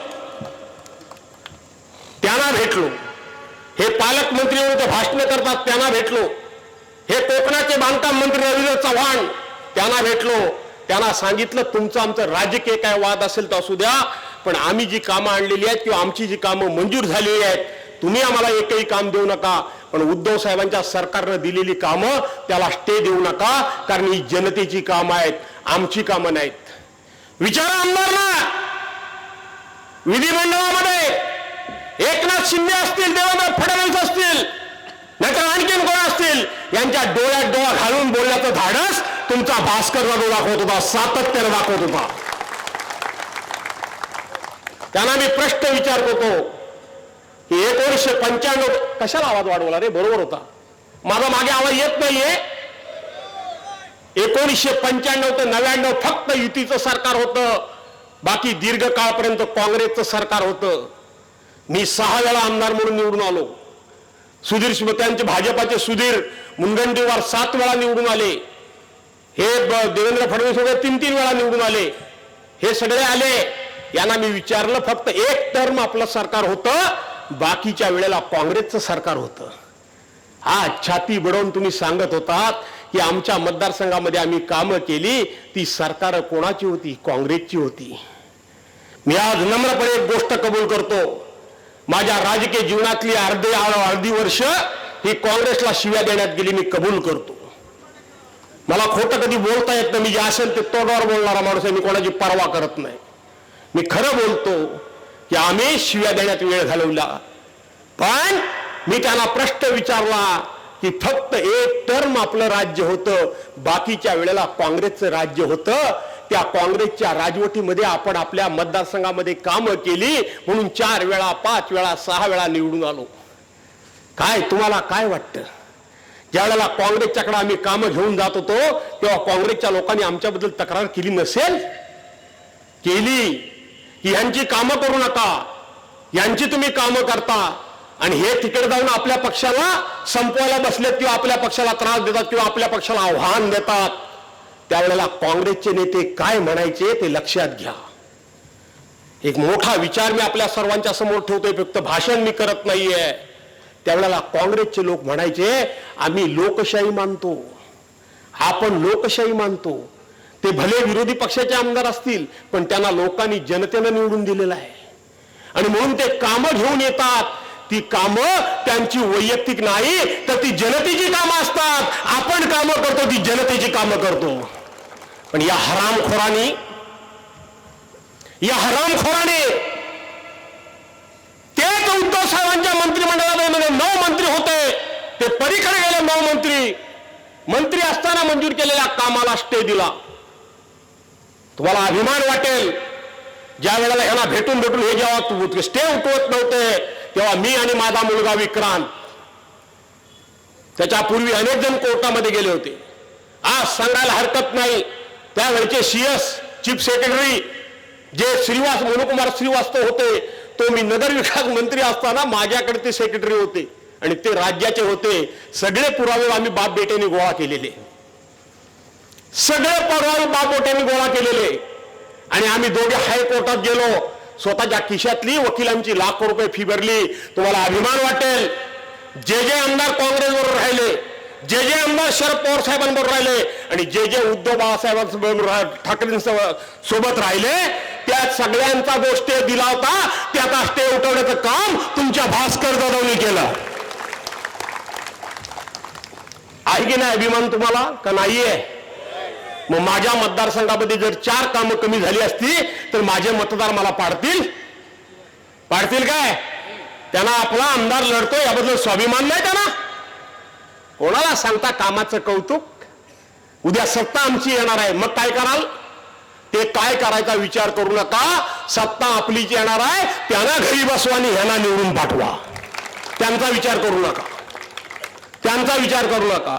त्यांना भेटलो. हे पालकमंत्री म्हणून ते भाषण करतात, त्यांना भेटलो. हे कोकणाचे बांधकाम मंत्री रवींद्र चव्हाण, त्यांना भेटलो. त्यांना सांगितलं तुमचं आमचं राजकीय काय वाद असेल तर असू द्या, पण आम्ही जी कामं आणलेली आहेत किंवा आमची जी कामं मंजूर झालेली आहेत, तुम्ही आम्हाला एकही काम देऊ नका, पण उद्धव साहेबांच्या सरकारनं दिलेली कामं त्याला स्टे देऊ नका, कारण ही जनतेची कामं आहेत, आमची कामं नाहीत. विचारा आमदारांना, विधिमंडळामध्ये एकनाथ शिंदे असतील, देवेंद्र फडणवीस असतील, नाहीतर आणखीन कोण असतील, यांच्या डोळ्यात डोळा घालून बोलण्याचं धाडस तुमचा भास्कर जाधव दाखवत होता, सातत्याने दाखवत होता. त्यांना मी प्रश्न विचारत होतो की 1995 कशाला आवाज वाढवला रे? बरोबर होता. माझा मागे आवाज येत नाहीये. 1995 ते 99 फक्त युतीचं सरकार होतं, बाकी दीर्घकाळपर्यंत काँग्रेसचं सरकार होतं. मी 6 वेळा आमदार म्हणून निवडून आलो. सुधीर त्यांचे भाजपाचे सुधीर मुनगंटीवार 7 वेळा निवडून आले. हे देवेंद्र फडणवीस वगैरे 3-3 वेळा निवडून आले. हे सगळे आले. यांना मी विचारलं, फक्त एक टर्म आपलं सरकार होतं, बाकीच्या वेळेला काँग्रेसचं सरकार होतं. हा छाती बडवून तुम्ही सांगत होतात की आमच्या मतदारसंघामध्ये आम्ही कामं केली, ती सरकार कोणाची होती? काँग्रेसची होती. मी आज नम्रपणे एक गोष्ट कबूल करतो, माझ्या राजकीय जीवनातली अर्धी वर्ष ही काँग्रेसला शिव्या देण्यात गेली. मी कबूल करतो. मला खोटं कधी बोलता येत नाही. मी जे असेल ते तोंडावर बोलणारा माणूस आहे. मी कोणाची पर्वा करत नाही. मी खरं बोलतो की आम्ही शिव्या देण्यात वेळ घालवला, पण मी त्यांना प्रश्न विचारला की फक्त एक टर्म आपलं राज्य होतं, बाकीच्या वेळेला काँग्रेसचं राज्य होतं. त्या काँग्रेसच्या राजवटीमध्ये आपण आपल्या मतदारसंघामध्ये कामं केली, म्हणून 4 वेळा 5 वेळा 6 वेळा निवडून आलो. काय तुम्हाला काय वाटतं? ज्या वेळेला काँग्रेसच्याकडे आम्ही कामं घेऊन जात होतो, तेव्हा काँग्रेसच्या लोकांनी आमच्याबद्दल तक्रार केली नसेल? केली की यांची कामं करू नका, यांची तुम्ही कामं करता, आणि हे तिकडे जाऊन आपल्या पक्षाला संपवायला बसलेत किंवा आपल्या पक्षाला त्रास देतात किंवा आपल्या पक्षाला आव्हान देतात. त्यावेळेला काँग्रेसचे नेते काय म्हणायचे ते लक्षात घ्या. एक मोठा विचार मी आपल्या सर्वांच्या समोर ठेवतोय, फक्त भाषण मी करत नाहीये. त्यावेळेला काँग्रेसचे लोक म्हणायचे, आम्ही लोकशाही मानतो, आपण लोकशाही मानतो. ते भले विरोधी पक्षाचे आमदार असतील, पण त्यांना लोकांनी जनतेनं निवडून दिलेलं आहे, आणि म्हणून ते कामं घेऊन येतात. ती कामं त्यांची वैयक्तिक नाही, तर ती जनतेची कामं असतात. आपण कामं करतो, ती जनतेची कामं करतो. पण या हरामखोरांनी या हरामखोराने तेच उद्धव साहेबांच्या मंत्रिमंडळामध्ये 9 मंत्री होते, ते परीकडे गेले 9 मंत्री असताना मंजूर केलेल्या कामाला स्टे दिला. तुम्हाला अभिमान वाटेल, ज्या वेळेला ह्यांना भेटून हे जेव्हा स्टे उठवत नव्हते तेव्हा मी आणि माझा मुलगा विक्रांत, त्याच्यापूर्वी अनेक जण कोर्टामध्ये गेले होते. आज सांगायला हरकत नाही, त्यावेळेचे CS चीफ सेक्रेटरी जे मनोकुमार श्रीवास्तव होते, तो मी नगर विकास मंत्री असताना माझ्याकडे ते सेक्रेटरी होते आणि ते राज्याचे होते. सगळे पुरावे आम्ही बाप बेट्याने गोळा केलेले, सगळे पुरावे बाप बेट्याने गोळा केलेले. आणि आम्ही दोघे हायकोर्टात गेलो, स्वतःच्या खिशातली वकिलांची लाखो रुपये फी भरली. तुम्हाला अभिमान वाटेल, जे आमदार काँग्रेसबरोबर राहिले, जे आमदार शरद पवार साहेबांबरोबर राहिले आणि जे उद्धव बाळासाहेबांबरोबर ठाकरे सोबत राहिले, त्या सगळ्यांचा जो स्टे दिला होता त्याचा स्टे उठवण्याचं काम तुमच्या भास्कर जाधवनी केलं. आहे की नाही अभिमान तुम्हाला का नाहीये? मग माझ्या मतदारसंघामध्ये जर 4 कामं कमी झाली असती तर माझे मतदार मला पाडतील काय? त्यांना आपला आमदार लढतो याबद्दल स्वाभिमान नाही त्यांना? कोणाला सांगता कामाचं कौतुक? उद्या सत्ता आमची येणार आहे, मग काय कराल? ते काय करायचा विचार करू नका. सत्ता आपलीच येणार आहे, त्यांना घरी बसवा आणि ह्यांना निवडून पाठवा. त्यांचा विचार करू नका, त्यांचा विचार करू नका.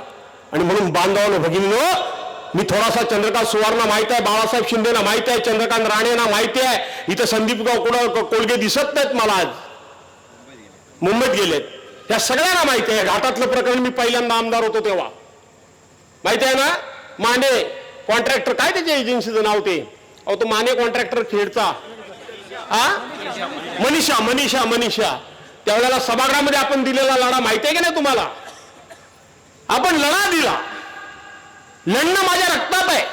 आणि म्हणून बांधवांनो भगिनींनो, मी थोडासा चंद्रकांत सुवारना माहित आहे, बाळासाहेब शिंदेना माहित आहे, चंद्रकांत राणेंना माहिती आहे. इथं संदीप कोळगे दिसत नाहीत मला, आज मुंबईत गेलेत. त्या सगळ्यांना माहिती आहे. घाटातलं प्रकरण मी पहिल्यांदा आमदार होतो तेव्हा माहिती आहे ना. माने कॉन्ट्रॅक्टर, काय त्याच्या एजन्सीचं नाव ते? अहो तो माने कॉन्ट्रॅक्टर खेडचा, मनीषा. त्यावेळेला सभागृहामध्ये आपण दिलेला लढा माहिती आहे की नाही तुम्हाला? आपण लढा दिला. लढणं माझ्या रक्तात आहे,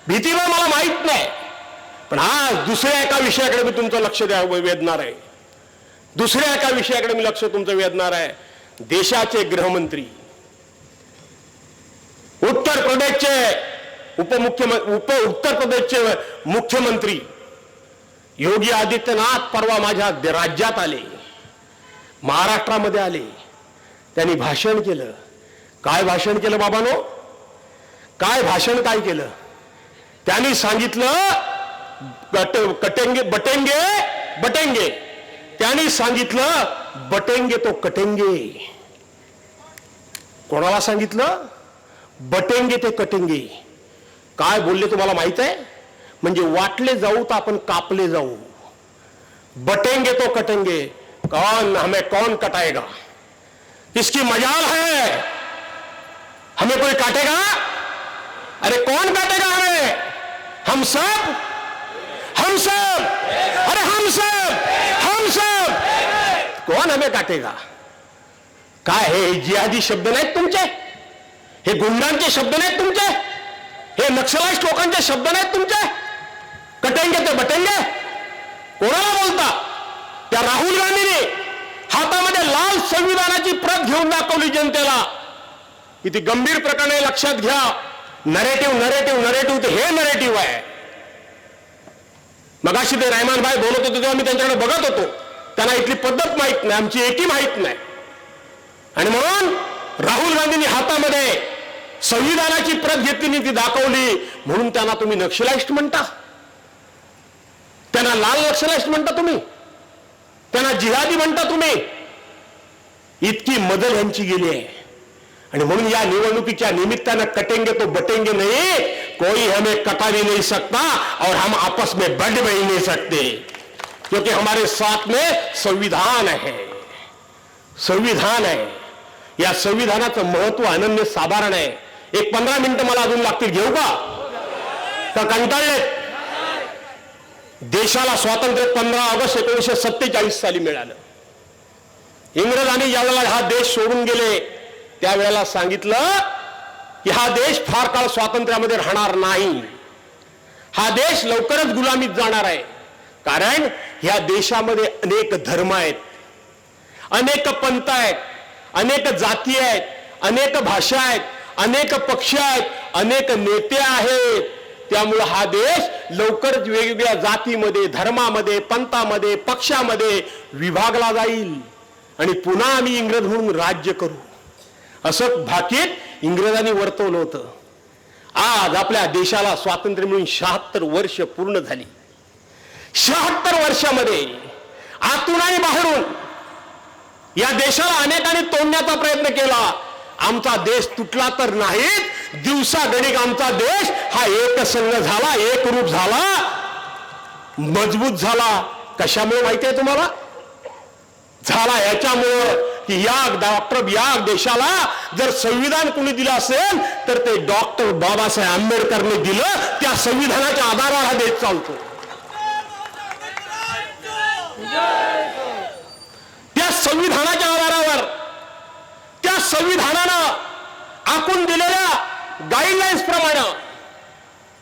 भीतीला मला माहित नाही. पण आज दुसऱ्या एका विषयाकडे मी तुमचं लक्ष वेधणार आहे. दुसऱ्या एका विषयाकडे मी लक्ष तुमचं वेधणार आहे. देशाचे गृहमंत्री, उत्तर प्रदेशचे उत्तर प्रदेशचे मुख्यमंत्री योगी आदित्यनाथ परवा माझ्या राज्यात आले, महाराष्ट्रामध्ये आले. त्यांनी भाषण केलं. काय भाषण केलं बाबांनो? काय भाषण काय केलं? त्यांनी सांगितलं बटेंगे. त्यांनी सांगितलं बटेंगे तो कटेंगे. कोणाला सांगितलं? बटेंगे ते कटेंगे. काय बोलले तुम्हाला माहित आहे? म्हणजे वाटले जाऊ तर आपण कापले जाऊ. बटेंगे तो कटेंगे. हमें कौन कटाएगा? किसकी मजाल है? हमें कोई काटेगा? अरे कौन काटेगा हमें? हम सब, अरे हम सब. कौन हमें काटेगा? काय हे जिहादी शब्द नाहीत तुमचे? हे गुंडांचे शब्द नाहीत तुमचे? हे नक्षलाइस्ट लोकांचे शब्द नाहीत तुमचे? कटेंगे ते बटेंगे. कोणाला बोलता? त्या राहुल गांधीने हातामध्ये लाल संविधानाची प्रत घेऊन दाखवली जनतेला. किती गंभीर प्रकरणे लक्षात घ्या. नरेटिव्ह ते हे नरेटिव्ह आहे. मगाशी ते रहमान भाई बोलत होते तेव्हा मी त्यांच्याकडे बघत होतो. त्यांना इथली पद्धत माहित नाही, आमची एकी माहित नाही. आणि म्हणून राहुल गांधींनी हातामध्ये संविधानाची प्रत घेतली, ती दाखवली, म्हणून त्यांना तुम्ही नक्षलाइस्ट म्हणता? त्यांना लाल नक्षलाइस्ट म्हणता तुम्ही? त्यांना जिहादी म्हणता तुम्ही? इतकी मदल यांची गेली आहे. आणि म्हणून या निवडणुकीच्या निमित्तानं कटेंगे तो बटेंगे नहीं, कोई हमें कटा भी नहीं सकता और हम आपस में बढ़ भी नहीं सकते, क्योंकि हमारे साथ में संविधान है. संविधान आहे. या संविधानाचं महत्व अनन्य साधारण आहे. एक 15 मिनिटं मला अजून लागतील, घेऊ का कंटाळले? देशाला स्वातंत्र्य 15 ऑगस्ट 1947 साली मिळालं. इंग्रजांनी ज्यावेळेला हा देश सोडून गेले त्यावेळेला सांगितलं की हा देश फार काळ स्वातंत्र्यामध्ये राहणार नाही. हा देश लवकरच गुलामीत जाणार आहे. कारण ह्या देशामध्ये अनेक धर्म आहेत, अनेक पंथ आहेत, अनेक जाती आहेत, अनेक भाषा आहेत, अनेक पक्ष आहेत, अनेक नेते आहेत. त्यामुळे हा देश लवकरच वेगवेगळ्या जातीमध्ये, धर्मामध्ये, पंथामध्ये, पक्षामध्ये विभागला जाईल आणि पुन्हा आम्ही इंग्रज म्हणून राज्य करू, असं भाकीत इंग्रजांनी वर्तवलं होतं. आज आपल्या देशाला स्वातंत्र्य मिळून 76 वर्ष पूर्ण झाली. 76 वर्षामध्ये आतून आणि बाहेरून या देशाला अनेकांनी तोडण्याचा प्रयत्न केला. आमचा देश तुटला तर नाही, दिवसागणिक आमचा देश हा एकसंघ झाला, एकरूप झाला, मजबूत झाला. कशामुळे माहिती आहे तुम्हाला? झाला याच्यामुळं की या देशाला जर संविधान कोणी दिलं असेल तर ते डॉक्टर बाबासाहेब आंबेडकरने दिलं. त्या संविधानाच्या आधारावर हा देश चालतो. त्या संविधानाच्या आधारावर, त्या संविधानानं आखून दिलेल्या गाईडलाईन्स प्रमाणे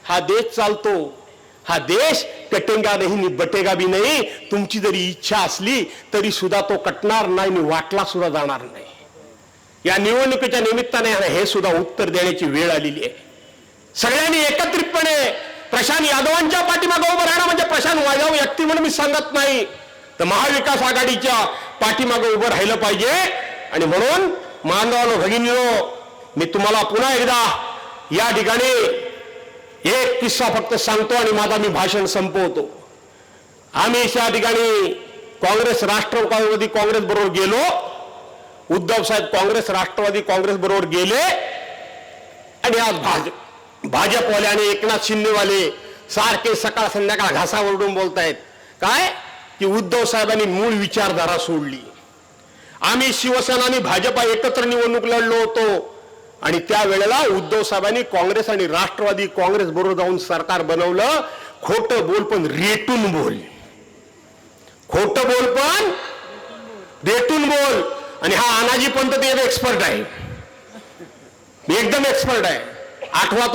हा देश चालतो. हा देश कटेगा नाही बटेगा भी नाही. तुमची जरी इच्छा असली तरी सुद्धा तो कटणार नाही आणि वाटला सुद्धा जाणार नाही. या निवडणुकीच्या निमित्ताने हे सुद्धा उत्तर देण्याची वेळ आलेली आहे. सगळ्यांनी एकत्रितपणे प्रशांत यादवांच्या पाठीमागे उभं राहणं म्हणजे प्रशांत यादव व्यक्ती म्हणून मी सांगत नाही, तर महाविकास आघाडीच्या पाठीमागे उभं राहिलं पाहिजे. आणि म्हणून मानवानो भगिनीनो, मी तुम्हाला पुन्हा एकदा या ठिकाणी एक किस्सा फक्त सांगतो आणि माझा मी भाषण संपवतो. आम्ही या ठिकाणी काँग्रेस राष्ट्रवादी काँग्रेस बरोबर गेलो. उद्धव साहेब काँग्रेस राष्ट्रवादी काँग्रेस बरोबर गेले आणि आज भाजपवाले आणि एकनाथ शिंदेवाले सारखे सकाळ संध्याकाळ घासावरडून बोलतायत काय की उद्धव साहेबांनी मूळ विचारधारा सोडली. आम्ही शिवसेना आणि भाजपा एकत्र निवडणूक लढलो होतो आणि त्यावेळेला उद्धव साहेबांनी काँग्रेस आणि राष्ट्रवादी काँग्रेस बरोबर जाऊन सरकार बनवलं. खोटं बोल पण रेटून बोल, खोटं बोल पण रेटून बोल. आणि हा अनाजी पंत ते एक्सपर्ट आहे, एकदम एक्सपर्ट आहे. आठवा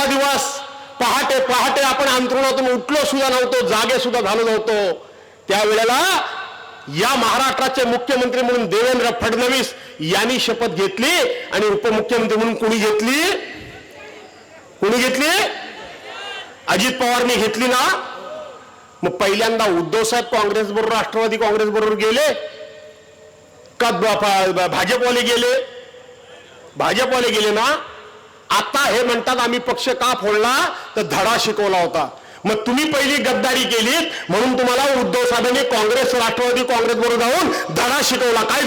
दिवस पहाटे पहाटे आपण अंथरुणातून उठलो सुद्धा नव्हतो, जागे सुद्धा झालो नव्हतो. त्यावेळेला या महाराष्ट्राचे मुख्यमंत्री म्हणून देवेंद्र फडणवीस यांनी शपथ घेतली आणि उपमुख्यमंत्री म्हणून कोणी घेतली? अजित पवारने घेतली ना. मग पहिल्यांदा उद्धव साहेब काँग्रेस बरोबर राष्ट्रवादी काँग्रेस बरोबर गेले का भाजपवाले गेले ना. आता हे म्हणतात आम्ही पक्ष का फोडला, तर धडा शिकवला होता. मग तुम्ही पहिली गद्दारी केलीत म्हणून तुम्हाला उद्धव साहेबांनी काँग्रेस राष्ट्रवादी काँग्रेस बरोबर जाऊन धडा शिकवला. काय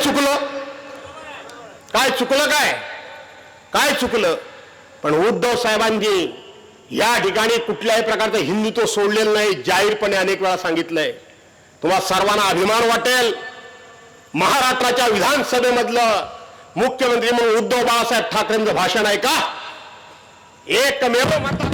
चुकलं? पण उद्धव साहेबांनी या ठिकाणी कुठल्याही प्रकारचं हिंदुत्व सोडलेलं नाही. जाहीरपणे अनेक वेळा सांगितलंय. तुम्हाला सर्वांना अभिमान वाटेल, महाराष्ट्राच्या विधानसभेमधलं मुख्यमंत्री म्हणून उद्धव बाळासाहेब ठाकरेंचं भाषण आहे का? एकमेव मत.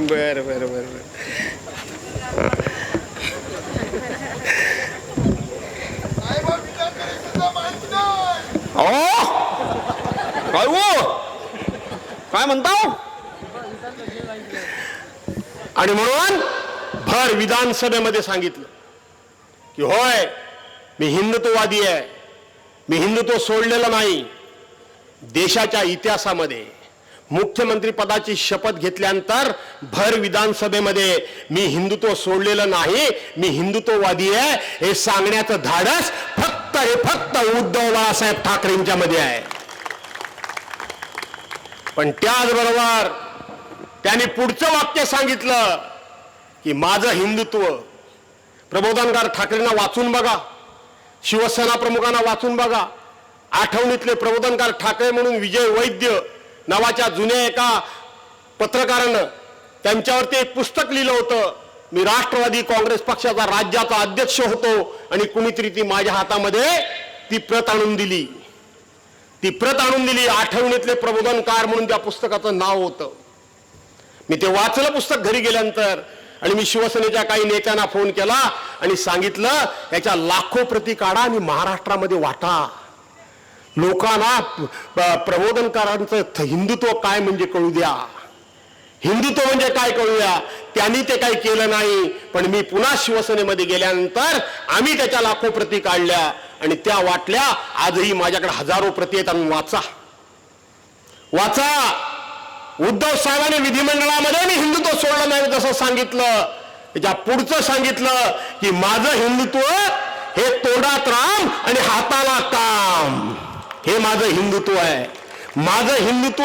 बर बर बर बर काय म्हणता? आणि म्हणून भर विधानसभेमध्ये सांगितलं की होय मी हिंदुत्ववादी आहे, मी हिंदुत्व सोडलेलं नाही. देशाच्या इतिहासामध्ये मुख्यमंत्री पदाची शपथ घेतल्यानंतर भर विधानसभेमध्ये मी हिंदुत्व सोडलेलं नाही, मी हिंदुत्ववादी आहे हे सांगण्याचं धाडस फक्त उद्धव बाळासाहेब ठाकरेंच्या मध्ये आहे. पण त्याचबरोबर त्यांनी पुढचं वाक्य सांगितलं की माझं हिंदुत्व. प्रबोधनकार ठाकरेंना वाचून बघा, शिवसेना प्रमुखांना वाचून बघा. आठवणीतले प्रबोधनकार ठाकरे म्हणून विजय वैद्य नावाच्या जुन्या एका पत्रकारानं त्यांच्यावरती एक पुस्तक लिहिलं होतं. मी राष्ट्रवादी काँग्रेस पक्षाचा राज्याचा अध्यक्ष होतो आणि कुणीतरी ती माझ्या हातामध्ये ती प्रत आणून दिली. आठवणीतले प्रबोधनकार म्हणून त्या पुस्तकाचं नाव होतं. मी ते वाचलं पुस्तक घरी गेल्यानंतर आणि मी शिवसेनेच्या काही नेत्यांना फोन केला आणि सांगितलं याच्या लाखो प्रती काढा आणि महाराष्ट्रामध्ये वाटा. लोकांना प्रबोधनकारांचं हिंदुत्व काय म्हणजे कळू द्या, हिंदुत्व म्हणजे काय कळूया. त्यांनी ते काही केलं नाही, पण मी पुन्हा शिवसेनेमध्ये गेल्यानंतर आम्ही त्याच्या लाखो प्रती काढल्या आणि त्या वाटल्या. आजही माझ्याकडे हजारो प्रती आहेत. आम्ही वाचा. उद्धव साहेबांनी विधिमंडळामध्ये मी हिंदुत्व सोडलं नाही जसं सांगितलं, त्याच्या पुढचं सांगितलं की माझं हिंदुत्व हे तोंडात राम आणि हाताला काम, हे माझं हिंदुत्व आहे. माझं हिंदुत्व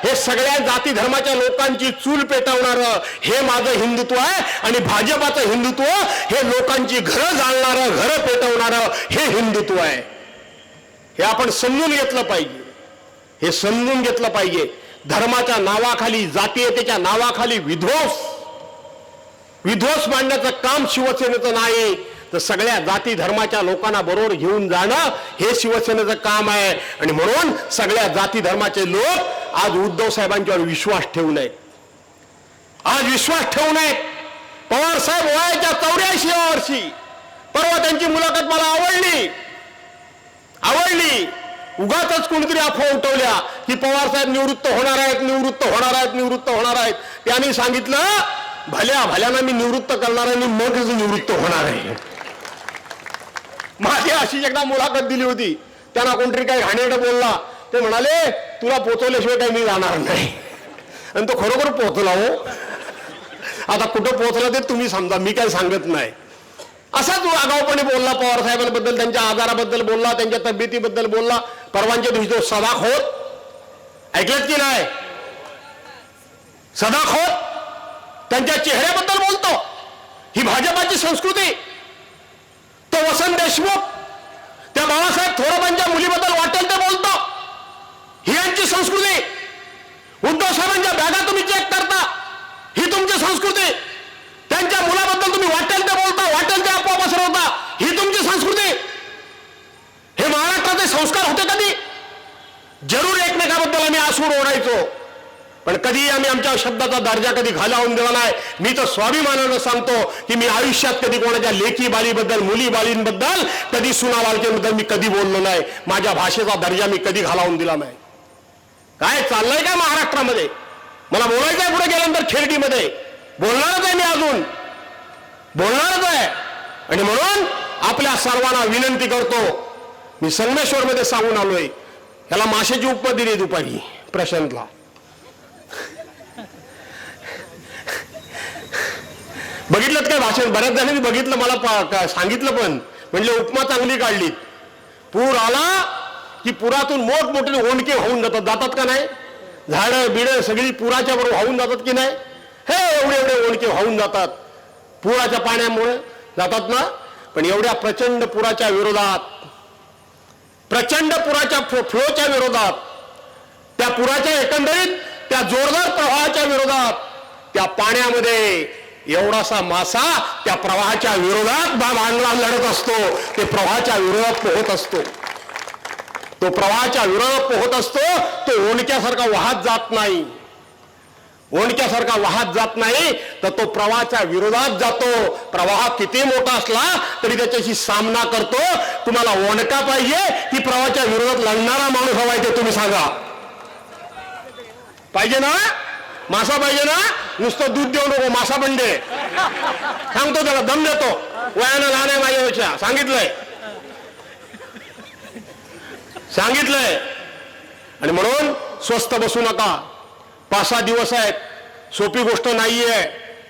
हे सगळ्या जाती धर्माच्या लोकांची चूल पेटवणारं हे माझं हिंदुत्व आहे. आणि भाजपाचं हिंदुत्व हे लोकांची घरं जाळणारं, घरं पेटवणारं हे हिंदुत्व आहे. हे आपण समजून घेतलं पाहिजे, हे समजून घेतलं पाहिजे. धर्माच्या नावाखाली, जातीयतेच्या नावाखाली विध्वंस मांडण्याचं काम शिवसेनेचं नाही, तर सगळ्या जाती धर्माच्या लोकांना बरोबर घेऊन जाणं हे शिवसेनेचं काम आहे. आणि म्हणून सगळ्या जाती धर्माचे लोक आज उद्धव साहेबांच्यावर विश्वास ठेवू नये, आज विश्वास ठेवू नये. पवार साहेब वयाच्या 84व्या वर्षी, परवा त्यांची मुलाखत मला आवडली. उगाच कोणीतरी अफवा उठवल्या की पवार साहेब निवृत्त होणार आहेत. त्यांनी सांगितलं भल्यानं मी निवृत्त करणार आहे आणि मगच निवृत्त होणार आहे. माझी अशी एकदा मुलाखत दिली होती, त्यांना कोणतरी काही घाणेरडं बोलला, ते म्हणाले तुला पोचवल्याशिवाय काही मी जाणार नाही. आणि तो खरोखर पोहोचला. हो, आता कुठं पोहोचला ते तुम्ही समजा, मी काही सांगत नाही. असाच आगाऊपणे बोलला पवार साहेबांबद्दल, त्यांच्या आजाराबद्दल बोलला, त्यांच्या तब्येतीबद्दल बोलला. परवांच्या दिवशी तो सदाखोत ऐकलत की नाही, सदाखोत त्यांच्या चेहऱ्याबद्दल बोलतो. ही भाजपाची संस्कृती. तो वसंत देशमुख त्या बाळासाहेब थोरातांच्या मुलीबद्दल वाटेल ते बोलतो. ही यांची संस्कृती. उद्धव साहेबांच्या बॅगा तुम्ही चेक करता, ही तुमची संस्कृती. त्यांच्या मुलाबद्दल तुम्ही वाटेल ते बोलता, वाटेल ते अफवा पसरवता, ही तुमची संस्कृती. हे महाराष्ट्राचे संस्कार होते कधी? जरूर एकमेकाबद्दल आम्ही आसूड ओढायचो, पण कधी आम्ही आमच्या शब्दाचा दर्जा कधी खालावून दिला नाही. मी तर स्वाभिमानानं सांगतो की मी आयुष्यात कधी कोणाच्या लेकी बालीबद्दल, मुली बालींबद्दल, कधी सुना बालकेबद्दल मी कधी बोललो नाही. माझ्या भाषेचा दर्जा मी कधी खालावून दिला नाही. काय चाललंय काय महाराष्ट्रामध्ये? मला बोलायचं आहे पुढे गेल्यानंतर खेरडीमध्ये, बोलणारच आहे मी, अजून बोलणारच आहे. आणि म्हणून आपल्या सर्वांना विनंती करतो, मी संगमेश्वरमध्ये सांगून आलोय, याला माशाची उपमा दिली दुपारी प्रशांतला. बघितलं काय भाषण? बऱ्याच जणांनी बघितलं, मला सांगितलं पण, म्हणजे उपमा चांगली काढली. पूर आला की पुरातून मोठमोठे ओंडके वाहून जातात का नाही? झाडं बिडं सगळी पुराच्या बरोबर वाहून जातात की नाही? हे एवढे ओंडके वाहून जातात, पुराच्या पाण्यामुळे जातात ना. पण एवढ्या प्रचंड पुराच्या विरोधात, प्रचंड पुराच्या फ्लोच्या विरोधात, त्या पुराच्या एकंदरीत त्या जोरदार प्रवाहाच्या विरोधात, त्या पाण्यामध्ये एवढासा मासा त्या प्रवाहाच्या विरोधात बांधला लढत असतो. ते प्रवाहाच्या विरोधात पोहत असतो, तो प्रवाहाच्या विरोधात पोहत असतो. तो ओंडक्यासारखा वाहत जात नाही, ओंडक्यासारखा वाहत जात नाही, तर तो प्रवाहाच्या विरोधात जातो. प्रवाह किती मोठा असला तरी त्याच्याशी सामना करतो. तुम्हाला ओंडका पाहिजे की प्रवाहाच्या विरोधात लढणारा माणूस हवाय ते तुम्ही सांगा. पाहिजे ना? मासा पाहिजे ना? नुसतं दूध देऊ नको, मासा पण दे. सांगतो त्याला, दम देतो. वयानं लहान आहे माझ्यापेक्षा, सांगितलंय. आणि म्हणून स्वस्थ बसू नका. 5-6 दिवस आहेत, सोपी गोष्ट नाहीये.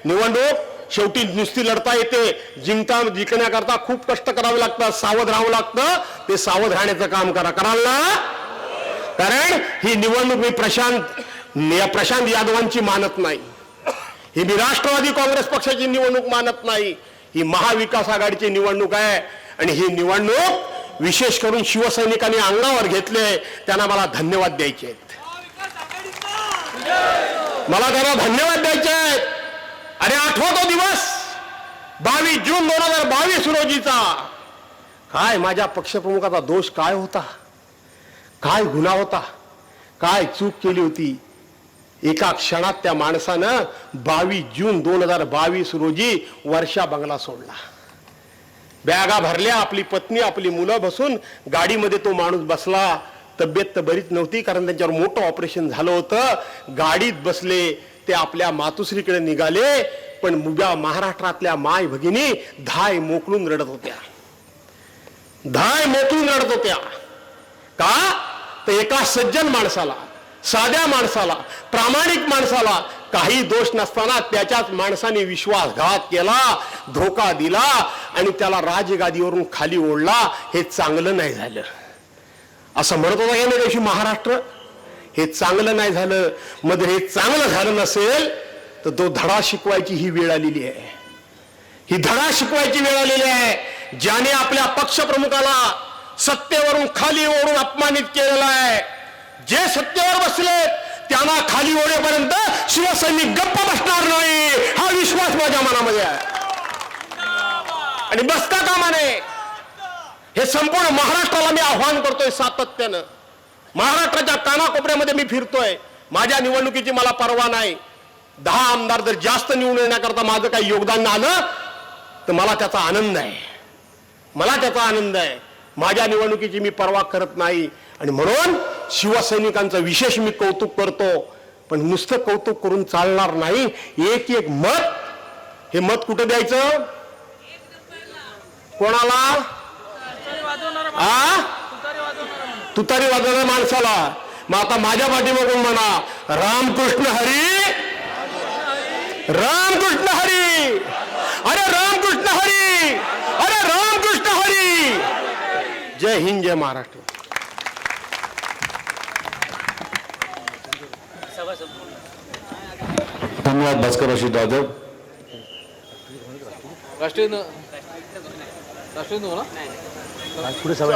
निवडणूक शेवटी नुसती लढता येते, जिंकण्याकरता खूप कष्ट करावे लागतात, सावध राहावं लागतं. ते सावध राहण्याचं काम कराल ना? कारण ही निवडणूक मी प्रशांत यादवांची मानत नाही, ही मी राष्ट्रवादी काँग्रेस पक्षाची निवडणूक मानत नाही. ही महाविकास आघाडीची निवडणूक आहे. आणि ही निवडणूक विशेष करून शिवसैनिकांनी अंगावर घेतले, त्यांना मला धन्यवाद द्यायचे आहेत. मला त्यांना धन्यवाद द्यायचे आहेत. अरे आठवतो दिवस 22 जून 2022 रोजीचा. काय माझ्या पक्षप्रमुखाचा दोष काय होता, काय गुन्हा होता, काय चूक केली होती, एका क्षणात त्या माणसानं 22 जून 2022 रोजी वर्षा बंगला सोडला. बॅगा भरल्या, आपली पत्नी आपली मुलं बसून गाडीमध्ये तो माणूस बसला. तब्येत तर बरीच नव्हती, कारण त्यांच्यावर मोठं ऑपरेशन झालं होतं. गाडीत बसले, ते आपल्या मातुश्रीकडे निघाले. पण उभ्या महाराष्ट्रातल्या माय भगिनी धाय मोकळून रडत होत्या. धाय मोकळून रडत होत्या. का तर एका सज्जन माणसाला, साध्या माणसाला, प्रामाणिक माणसाला काही दोष नसताना त्याच्याच माणसाने विश्वासघात केला, धोका दिला आणि त्याला राजगादीवरून खाली ओढला. हे चांगलं नाही झालं असं म्हणत होता या दिवशी महाराष्ट्र. हे चांगलं नाही झालं. मग हे चांगलं झालं नसेल तर तो धडा शिकवायची ही वेळ आलेली आहे. ही धडा शिकवायची वेळ आलेली आहे. ज्याने आपल्या पक्षप्रमुखाला सत्तेवरून खाली ओढून अपमानित केलेला आहे, जे सत्तेवर बसले त्यांना खाली ओढेपर्यंत शिवसैनिक गप्प बसणार नाही, हा विश्वास माझ्या मनामध्ये आहे. आणि बसता कामा नये. हे संपूर्ण महाराष्ट्राला मी आव्हान करतोय सातत्यानं. महाराष्ट्राच्या कानाकोपऱ्यामध्ये मी फिरतोय. माझ्या निवडणुकीची मला पर्वा नाही. 10 आमदार जर जास्त निवडून येण्याकरता माझं काही योगदान आलं तर मला त्याचा आनंद आहे. मला त्याचा आनंद आहे. माझ्या निवडणुकीची मी पर्वा करत नाही. आणि म्हणून शिवसैनिकांचं विशेष मी कौतुक करतो. पण नुसतं कौतुक करून चालणार नाही. एक एक मत, हे मत कुठं द्यायचं? कोणाला? तुतारी वाजवणाऱ्या माणसाला. मग आता माझ्या पाठीमागून म्हणा रामकृष्ण हरी, रामकृष्ण हरी, अरे रामकृष्ण हरी, अरे रामकृष्ण हरी. जय हिंद, जय महाराष्ट्र. धन्यवाद भास्कर अशी जाधव. राष्ट्रीय पुढे सभा